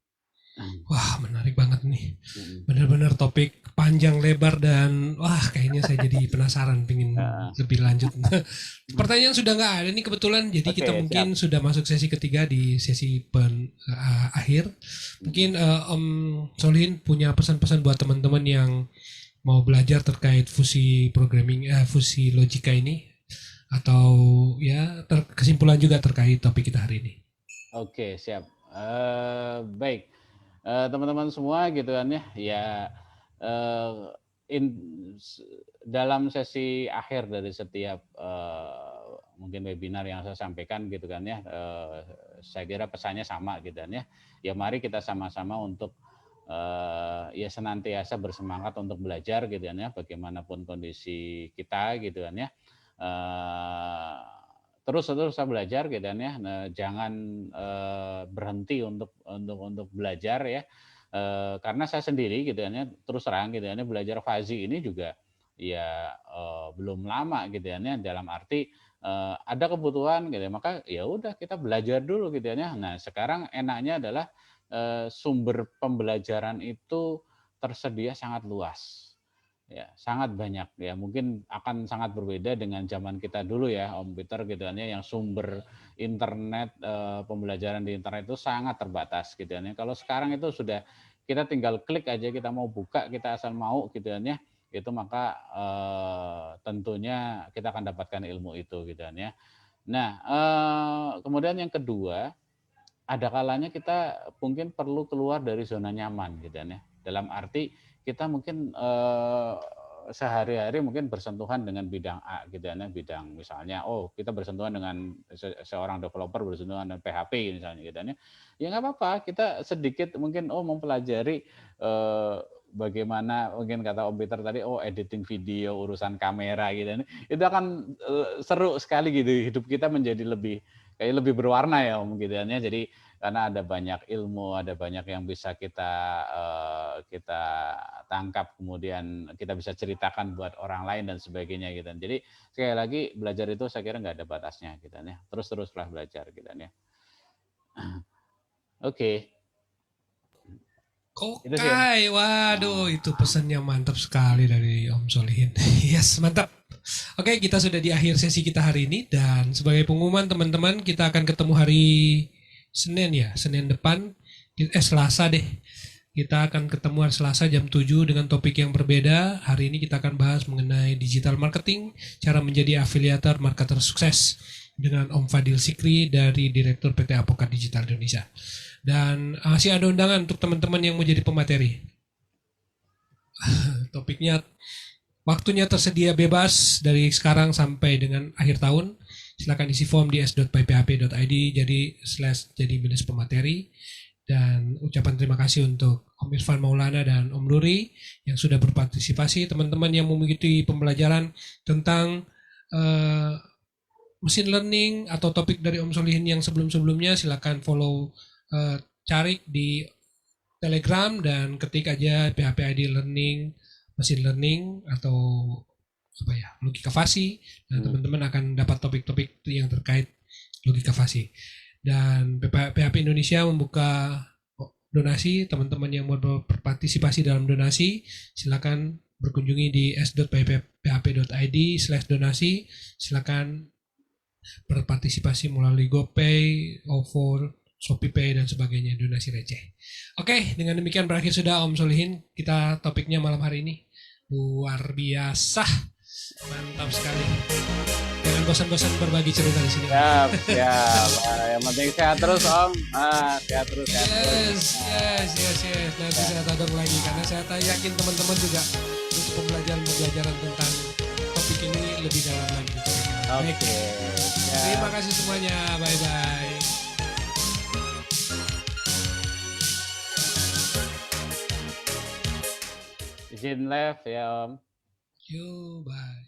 Wah, menarik banget nih. Benar-benar topik panjang lebar dan wah kayaknya saya jadi penasaran pengen lebih lanjut. Pertanyaan sudah nggak ada nih kebetulan, jadi kita mungkin sudah masuk sesi ketiga di sesi akhir. Mungkin Om Solihin punya pesan-pesan buat teman-teman yang mau belajar terkait fusi programming, fusi logika ini, atau ya kesimpulan juga terkait topik kita hari ini. Oke, siap. Baik. Teman-teman semua gitu kan ya dalam sesi akhir dari setiap mungkin webinar yang saya sampaikan gitu kan ya, saya kira pesannya sama gitu kan ya mari kita sama-sama untuk ya senantiasa bersemangat untuk belajar gitu kan ya, bagaimanapun kondisi kita gitu kan ya, terus belajar gitu kan ya. Nah, jangan berhenti untuk belajar ya. Karena saya sendiri gitu kan ya, terus terang gitu kan ya, belajar fuzzy ini juga ya belum lama gitu kan ya, dalam arti ada kebutuhan gitu ya, maka ya udah kita belajar dulu gitu kan ya. Nah, sekarang enaknya adalah sumber pembelajaran itu tersedia sangat luas. Ya, sangat banyak ya. Mungkin akan sangat berbeda dengan zaman kita dulu ya, Om Peter gitu kan ya, yang sumber internet pembelajaran di internet itu sangat terbatas gitu kan ya. Kalau sekarang itu sudah kita tinggal klik aja, kita mau buka, kita asal mau gitu kan ya. Itu maka tentunya kita akan dapatkan ilmu itu gitu kan ya. Nah, kemudian yang kedua, ada kalanya kita mungkin perlu keluar dari zona nyaman gitu kan ya. Dalam arti kita mungkin sehari-hari mungkin bersentuhan dengan bidang A gitu ya, bidang misalnya kita bersentuhan dengan seorang developer, bersentuhan dengan PHP misalnya gitu ya nggak apa-apa, kita sedikit mungkin mempelajari bagaimana mungkin kata Om Peter tadi editing video, urusan kamera gitu itu akan seru sekali gitu, hidup kita menjadi lebih berwarna ya Om gitu ya. Jadi karena ada banyak ilmu, ada banyak yang bisa kita tangkap, kemudian kita bisa ceritakan buat orang lain dan sebagainya gitu. Jadi sekali lagi belajar itu saya kira nggak ada batasnya gitu ya. Teruslah belajar gitu ya. Oke. Oke, waduh itu pesannya mantap sekali dari Om Solihin. Yes, mantap. Oke, kita sudah di akhir sesi kita hari ini dan sebagai pengumuman teman-teman kita akan ketemu hari Senin ya, Senin depan, Selasa deh. Kita akan ketemu hari Selasa jam 7 dengan topik yang berbeda. Hari ini kita akan bahas mengenai digital marketing, cara menjadi afiliator marketer sukses. dengan Om Fadil Sikri dari Direktur PT Apokat Digital Indonesia. Dan masih ada undangan untuk teman-teman yang mau jadi pemateri. Topiknya, waktunya tersedia bebas dari sekarang sampai dengan akhir tahun. Silakan isi form di s.pphp.id jadi minus pemateri. Dan ucapan terima kasih untuk Om Irfan Maulana dan Om Nuri yang sudah berpartisipasi. Teman-teman yang mengikuti pembelajaran tentang machine learning atau topik dari Om Solihin yang sebelum-sebelumnya, silakan follow cari di Telegram dan ketik aja PHP ID Learning Machine Learning atau logika fasi, dan teman-teman akan dapat topik-topik yang terkait logika fasi. Dan PHP Indonesia membuka donasi. Teman-teman yang mau berpartisipasi dalam donasi, silakan berkunjungi di s.php.id/donasi. Silakan berpartisipasi melalui GoPay, OVO, ShopeePay dan sebagainya, donasi receh. Oke, dengan demikian berakhir sudah Om Solihin. Kita topiknya malam hari ini luar biasa, mantap sekali. Jangan bosan-bosan berbagi cerita di sini. Siap. Yang penting sehat terus Om. Sehat terus. Yes. Nanti saya todong lagi karena saya yakin teman-teman juga untuk pembelajaran tentang topik ini lebih dalam lagi. Oke. Terima kasih semuanya. Bye bye. Izin live ya Om. Bye.